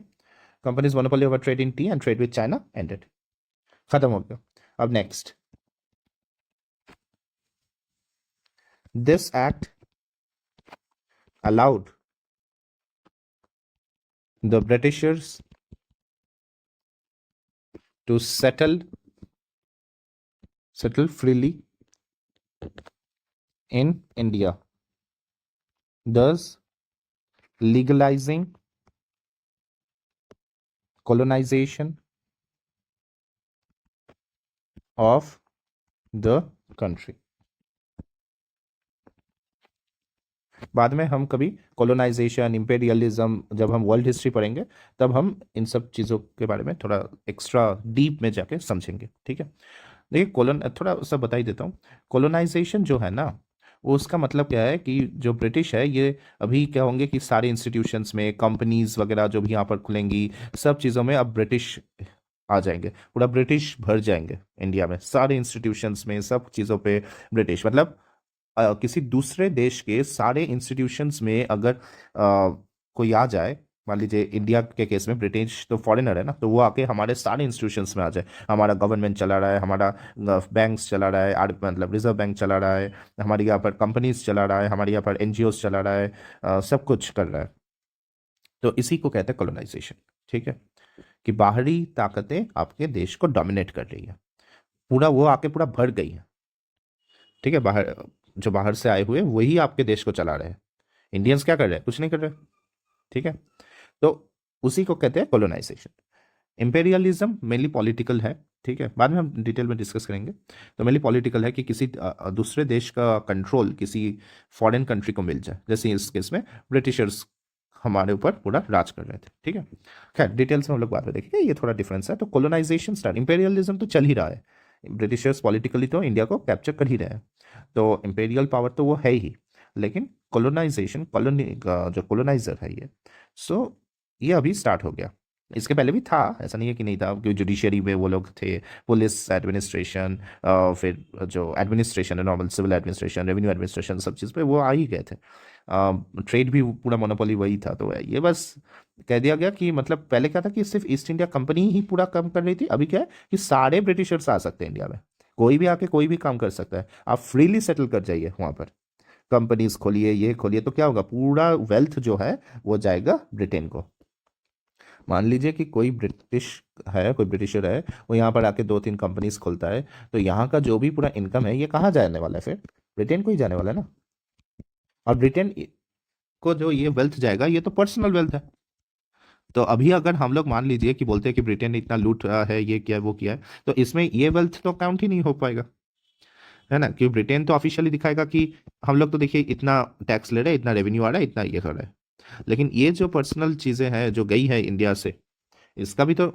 companies monopoly over trade in tea and trade with China ended, खत्म हो गया। अब next, this act allowed the Britishers to settle freely in India, thus legalizing colonization of the country। बाद में हम कभी कॉलोनाइजेशन, इंपेरियलिज्म, जब हम वर्ल्ड हिस्ट्री पढ़ेंगे तब हम इन सब चीज़ों के बारे में थोड़ा एक्स्ट्रा डीप में जाके समझेंगे। ठीक है, देखिए थोड़ा सा बता ही देता हूँ। कॉलोनाइजेशन जो है ना, वो उसका मतलब क्या है कि जो ब्रिटिश है ये अभी क्या होंगे कि सारे इंस्टीट्यूशंस में कंपनीज वगैरह जो भी यहाँ पर खुलेंगी, सब चीज़ों में अब ब्रिटिश आ जाएंगे, पूरा ब्रिटिश भर जाएंगे इंडिया में, सारे इंस्टीट्यूशंस में, सब चीज़ों पे ब्रिटिश। मतलब किसी दूसरे देश के सारे इंस्टीट्यूशंस में अगर कोई आ जाए, मान लीजिए इंडिया के केस में ब्रिटिश तो फॉरेनर है ना, तो वो आके हमारे सारे इंस्टीट्यूशंस में आ जाए, हमारा गवर्नमेंट चला रहा है, हमारा बैंक्स चला रहा है, मतलब रिजर्व बैंक चला रहा है, हमारे यहाँ पर कंपनीज चला रहा है, हमारे यहाँ पर एनजीओस चला रहा है, सब कुछ कर रहा है। तो इसी को कहते हैं कॉलोनाइजेशन। ठीक है, कि बाहरी ताकतें आपके देश को डोमिनेट कर रही है, पूरा वो आके पूरा भर गई है। ठीक है, बाहर जो बाहर से आए हुए वही आपके देश को चला रहे हैं, इंडियंस क्या कर रहे हैं, कुछ नहीं कर रहे। ठीक है, तो उसी को कहते हैं कॉलोनाइजेशन। इंपेरियलिज्म मेनली पॉलिटिकल है। ठीक है, बाद में हम डिटेल में डिस्कस करेंगे। तो मेनली पॉलिटिकल है कि किसी दूसरे देश का कंट्रोल किसी फॉरेन कंट्री को मिल जाए, जैसे इस केस में ब्रिटिशर्स हमारे ऊपर पूरा राज कर रहे थे। ठीक है, खैर डिटेल्स में हम लोग बाद में देखेंगे, ये थोड़ा डिफरेंस है। तो कॉलोनाइजेशन स्टार्ट, इंपेरियलिज्म तो चल ही रहा है, ब्रिटिशर्स पॉलिटिकली तो इंडिया को कैप्चर कर ही रहे हैं, तो इंपेरियल पावर तो वो है ही, लेकिन कॉलोनाइजेशन, कॉलोनी का जो कॉलोनाइजर है ये, सो ये अभी स्टार्ट हो गया। इसके पहले भी था, ऐसा नहीं है कि नहीं था, क्योंकि जुडिशरी में वो लोग थे, पुलिस एडमिनिस्ट्रेशन, फिर जो एडमिनिस्ट्रेशन है normal, civil administration, revenue administration, सब चीज़ पे वो आ ही गए थे। ट्रेड भी पूरा मोनोपोली वही था। तो ये बस कह दिया गया कि मतलब पहले क्या था कि सिर्फ ईस्ट इंडिया कंपनी ही पूरा काम कर रही थी, अभी क्या है कि सारे ब्रिटिशर्स आ सकते हैं इंडिया में, कोई भी आके कोई भी काम कर सकता है, आप फ्रीली सेटल कर जाइए वहाँ पर, कंपनीज खोलिए, ये खोलिए, तो क्या होगा, पूरा वेल्थ जो है वो जाएगा ब्रिटेन को। मान लीजिए कि कोई ब्रिटिश है, कोई ब्रिटिशर है, वो यहाँ पर आके 2-3 कंपनीज खोलता है, तो यहाँ का जो भी पूरा इनकम है ये कहाँ जाने वाला है, फिर ब्रिटेन को ही जाने वाला है ना। और ब्रिटेन को जो ये वेल्थ जाएगा ये तो पर्सनल वेल्थ है। तो अभी अगर हम लोग मान लीजिए कि बोलते हैं कि ब्रिटेन ने इतना लूट है, ये किया है, वो किया है, तो इसमें ये वेल्थ तो काउंट ही नहीं हो पाएगा, है ना, क्योंकि ब्रिटेन तो ऑफिशियली दिखाएगा कि हम लोग तो देखिए इतना टैक्स ले रहे हैं, इतना रेवेन्यू आ रहा है, इतना ये कर रहा है, लेकिन ये जो पर्सनल चीज़ें हैं जो गई है इंडिया से, इसका भी तो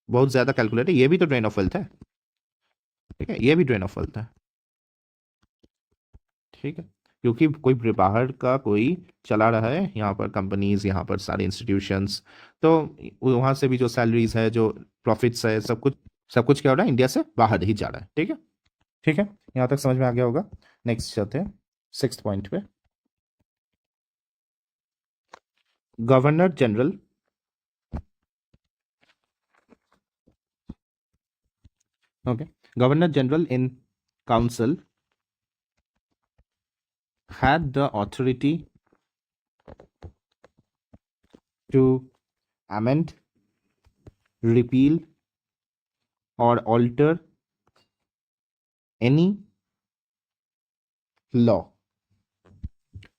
बहुत ज़्यादा कैलकुलेट है, ये भी तो ड्रेन ऑफ वेल्थ है। ठीक है, ये भी ड्रेन ऑफ वेल्थ है। ठीक है, क्योंकि कोई बाहर का कोई चला रहा है यहाँ पर कंपनीज, यहाँ पर सारे इंस्टीट्यूशंस, तो वहाँ से भी जो सैलरीज है, जो प्रॉफिट्स है, सब कुछ क्या हो रहा है, इंडिया से बाहर ही जा रहा है। ठीक है, ठीक है, यहाँ तक समझ में आ गया होगा। नेक्स्ट चलते हैं 6th पॉइंट पे। Governor general, okay, governor general in council had the authority to amend, repeal, or alter any law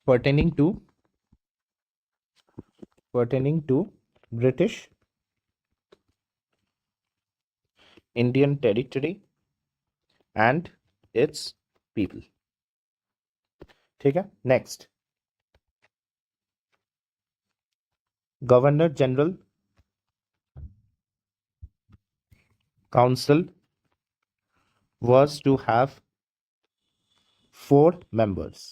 pertaining to British Indian territory and its people. ठीक है. Next, Governor General Council was to have 4 members.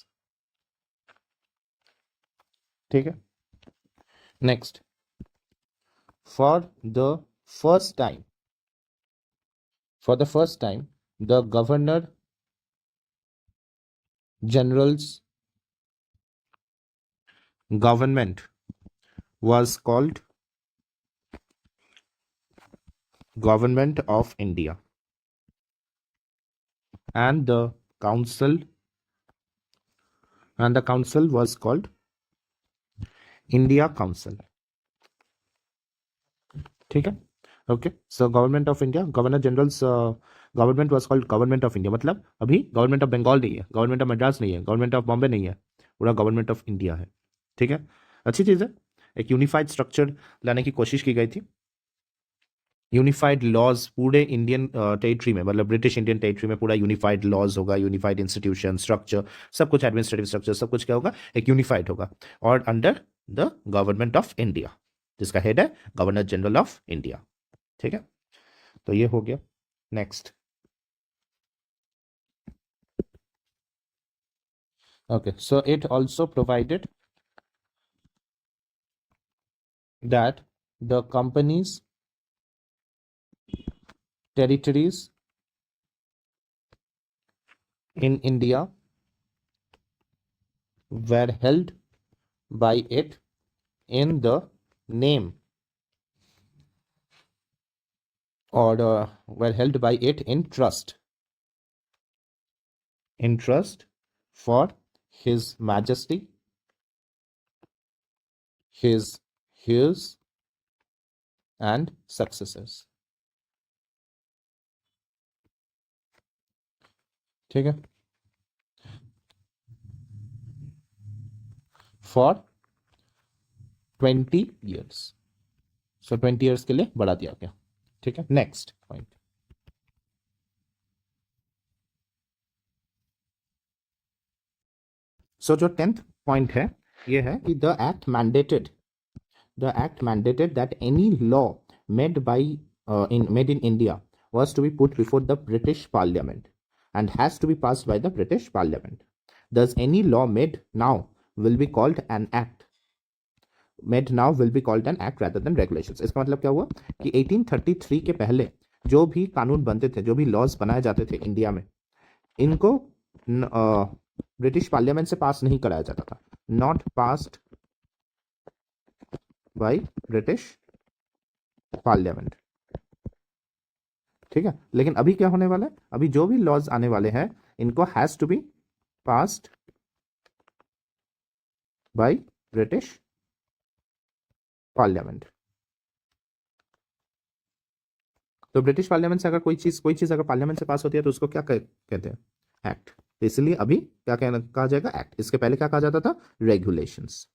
ठीक है. Next, for the first time, the Governor General's government was called Government of India, and the council was called India Council. ठीक है. Okay. So government of India, governor generals government was called government of India. मतलब अभी government of Bengal नहीं है, government of Madras नहीं है, government of Bombay नहीं है, पूरा गवर्नमेंट ऑफ इंडिया है. ठीक है. अच्छी चीज़ है. एक यूनिफाइड स्ट्रक्चर लाने की कोशिश की गई थी. यूनिफाइड लॉज पूरे इंडियन टेरिटरी में, मतलब ब्रिटिश इंडियन टेरिटरी में पूरा यूनिफाइड लॉज होगा, यूनिफाइड इंस्टीट्यूशन स्ट्रक्चर, सब कुछ एडमिनिस्ट्रेटिव स्ट्रक्चर, सब कुछ क्या होगा, एक यूनिफाइड होगा और under the government of India, जिसका हेड है गवर्नर जनरल ऑफ इंडिया. ठीक है. तो ये हो गया. Next. Okay. So it also provided that the companies territories in India were held by it in the name, or were held by it in trust for His Majesty, his heirs and successors. ठीक है. For 20 years. So 20 years के लिए बढ़ा दिया गया. ठीक है. Next point. सो जो 10th पॉइंट है ये है कि the act mandated that any law made in India was to be put before the British Parliament and has to be passed by the British Parliament. Thus, any law made now will be called an act. Rather than regulations. इसका मतलब क्या हुआ कि 1833 के पहले जो भी कानून बनते थे, जो भी लॉज बनाए जाते थे इंडिया में, इनको ब्रिटिश पार्लियामेंट से पास नहीं कराया जाता था. Not passed by British parliament. ठीक है. लेकिन अभी क्या होने वाला है, अभी जो भी लॉज आने वाले हैं इनको has to be passed by British parliament. तो ब्रिटिश पार्लियामेंट से अगर कोई चीज अगर पार्लियामेंट से पास होती है तो उसको क्या कहते हैं, एक्ट. तो इसलिए अभी क्या कहा जाएगा, एक्ट. इसके पहले क्या कहा जाता था, रेगुलेशंस.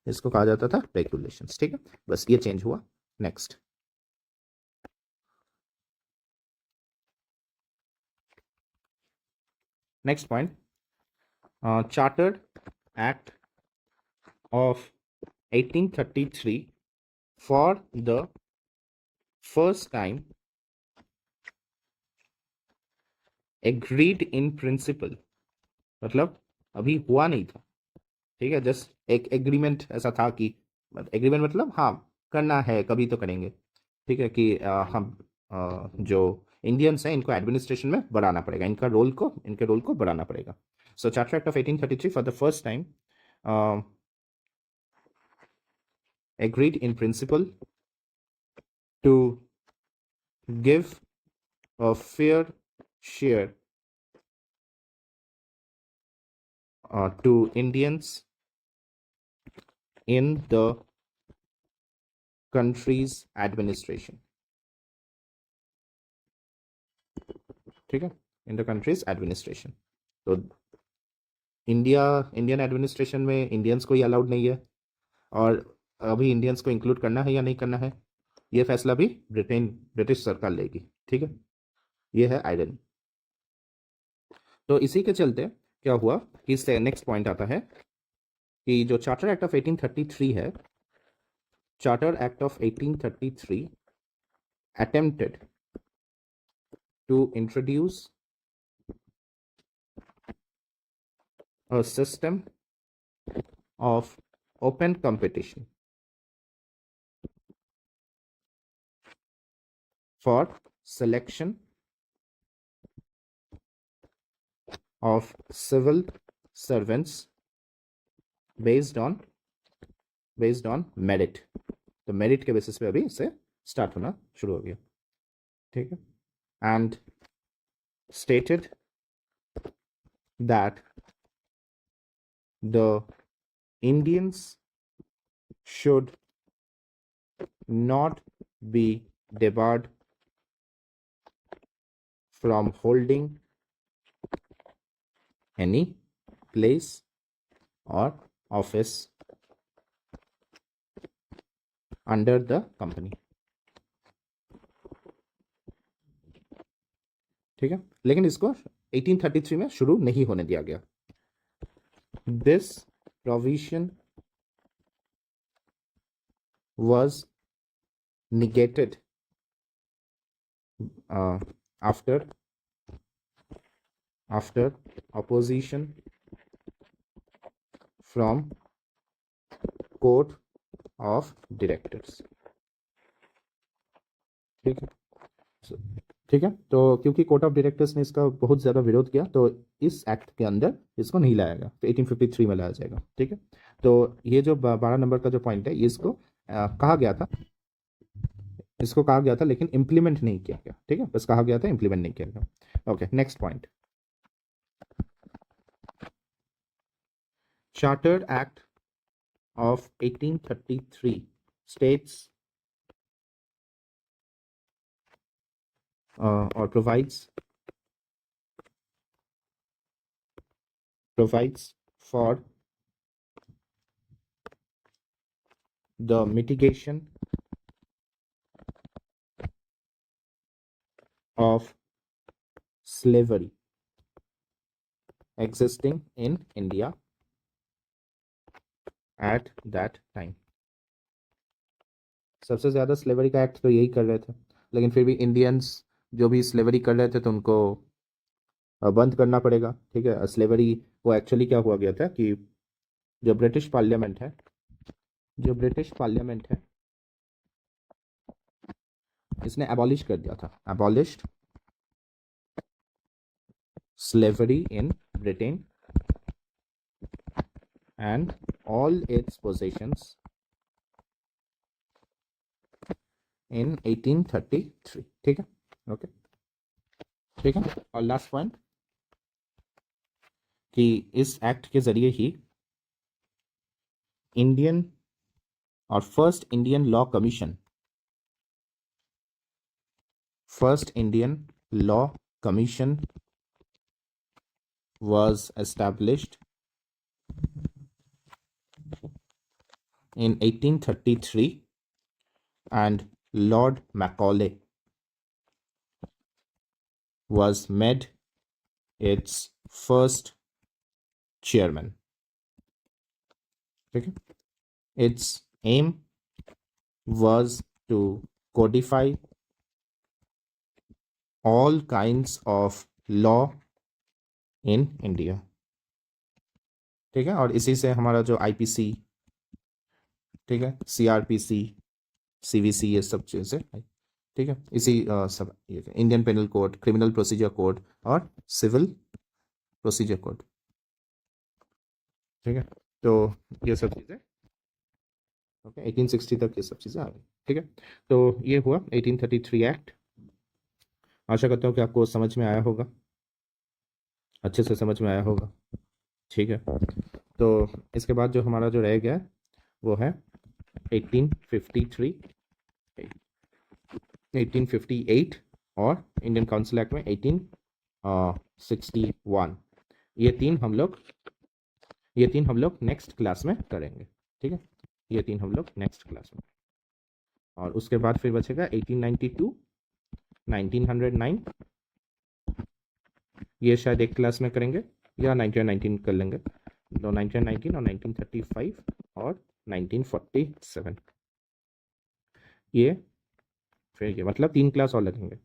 इसको कहा जाता था रेगुलेशंस. ठीक है. बस ये चेंज हुआ. Next. Next point. Chartered act of 1833 for the first time agreed in principle. मतलब अभी हुआ नहीं था. ठीक है. जस्ट एक एग्रीमेंट ऐसा था कि एग्रीमेंट मतलब हाँ करना है, कभी तो करेंगे. ठीक है. कि हम जो इंडियंस हैं इनको एडमिनिस्ट्रेशन में बढ़ाना पड़ेगा, इनके रोल को बढ़ाना पड़ेगा. So charter act of 1833 for the first time agreed in principle to give a fair share to Indians in the country's administration. ठीक है, इन द कंट्रीज एडमिनिस्ट्रेशन। तो इंडियन एडमिनिस्ट्रेशन में इंडियंस को ही अलाउड नहीं है, और अभी इंडियंस को इंक्लूड करना है या नहीं करना है, ये फैसला भी ब्रिटिश सरकार लेगी। ठीक है, ये है आइडन। तो इसी के चलते क्या हुआ कि इससे नेक्स्ट पॉइंट आता है कि जो चार्टर एक्ट ऑफ 1833 है, charter act of 1833 attempted to introduce a system of open competition for selection of civil servants based on merit। तो मेरिट के बेसिस पे अभी इसे स्टार्ट होना शुरू हो गया। ठीक है, and stated that the Indians should not be debarred from holding any place or office under the company। ठीक है, लेकिन इसको 1833 में शुरू नहीं होने दिया गया। This provision was negated after opposition from court of directors। ठीक है, ठीक है, तो क्योंकि कोर्ट ऑफ डायरेक्टर्स ने इसका बहुत ज़्यादा विरोध किया, तो इस एक्ट के अंदर इसको नहीं लाया गया, तो 1853 में लाया जाएगा। ठीक है, तो ये जो 12 नंबर का जो पॉइंट है, इसको कहा गया था, लेकिन इम्प्लीमेंट नहीं किया गया। ठीक है, बस कहा गया था, इम्प्लीमेंट नहीं किया गया। Okay, next point, chartered act of 1833 states or provides for the mitigation of slavery existing in India at that time। सबसे ज़्यादा स्लेवरी का एक्ट तो यही कर रहे थे, लेकिन फिर भी इंडियंस जो भी स्लेवरी कर रहे थे तो उनको बंद करना पड़ेगा। ठीक है, स्लेवरी वो एक्चुअली क्या हुआ गया था कि जो ब्रिटिश पार्लियामेंट है इसने एबॉलिश कर दिया था, abolished slavery in Britain and all its possessions in 1833। ठीक है, ओके, ठीक है। और लास्ट पॉइंट कि इस एक्ट के जरिए ही इंडियन और first Indian law commission was established in 1833 and Lord Macaulay was made its first chairman। ठीक है, its aim was to codify all kinds of law in India। ठीक है, और इसी से हमारा जो IPC, ठीक है, CRPC, CVC, ये सब चीज़ें, ठीक है, इसी सब Indian penal code, criminal procedure code और सिविल प्रोसीजर कोड। ठीक है, तो ये सब चीज़ें ओके 1860 तक ये सब चीज़ें आ गई। ठीक है, तो ये हुआ 1833 एक्ट। आशा करता हूँ कि आपको समझ में आया होगा, अच्छे से समझ में आया होगा। ठीक है, तो इसके बाद जो हमारा जो रह गया वो है 1853, 1858 और इंडियन काउंसिल एक्ट में 1861। ये तीन हम लोग नेक्स्ट क्लास में करेंगे। ठीक है, ये तीन हम लोग नेक्स्ट क्लास में। और उसके बाद फिर बचेगा 1892, 1909, ये शायद एक क्लास में करेंगे, या 1919 कर लेंगे, तो 1919 और 1935 और 1947, ये फिर ये मतलब 3 क्लास और लगेंगे।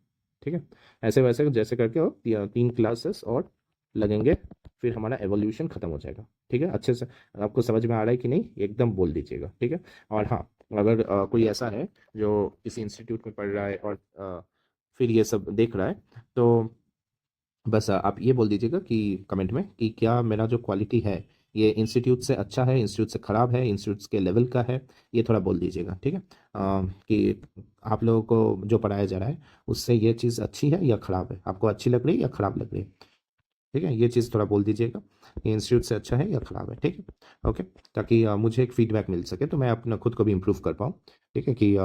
ठीक है, ऐसे वैसे जैसे करके और 3 क्लासेस और लगेंगे, फिर हमारा एवोल्यूशन खत्म हो जाएगा। ठीक है, अच्छे से आपको समझ में आ रहा है कि नहीं, एकदम बोल दीजिएगा। ठीक है, और हाँ, अगर कोई ऐसा है जो किसी इंस्टीट्यूट में पढ़ रहा है और फिर ये सब देख रहा है, तो बस आप ये बोल दीजिएगा कि कमेंट में कि क्या मेरा जो क्वालिटी है ये इंस्टीट्यूट से अच्छा है, इंस्टीट्यूट से ख़राब है, इंस्टीट्यूट के लेवल का है, ये थोड़ा बोल दीजिएगा। ठीक है, कि आप लोगों को जो पढ़ाया जा रहा है उससे ये चीज़ अच्छी है या ख़राब है, आपको अच्छी लग रही है या ख़राब लग रही है। ठीक है, ये चीज़ थोड़ा बोल दीजिएगा कि इंस्टीट्यूट से अच्छा है या ख़राब है। ठीक है, ओके, ताकि मुझे एक फीडबैक मिल सके, तो मैं अपना खुद को भी इम्प्रूव कर पाऊँ। ठीक है, कि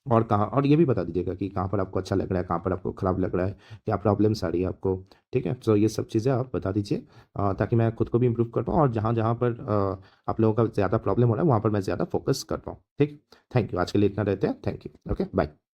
और कहाँ, और ये भी बता दीजिएगा कि कहाँ पर आपको अच्छा लग रहा है, कहाँ पर आपको ख़राब लग रहा है, क्या प्रॉब्लम्स आ रही है आपको। ठीक है, तो ये सब चीज़ें आप बता दीजिए, ताकि मैं खुद को भी इम्प्रूव कर पाऊँ, और जहाँ जहाँ पर आप लोगों का ज़्यादा प्रॉब्लम हो रहा है वहाँ पर मैं ज़्यादा फोकस कर पाऊँ। ठीक, थैंक यू, आज के लिए इतना रहते हैं, थैंक यू, ओके, बाय।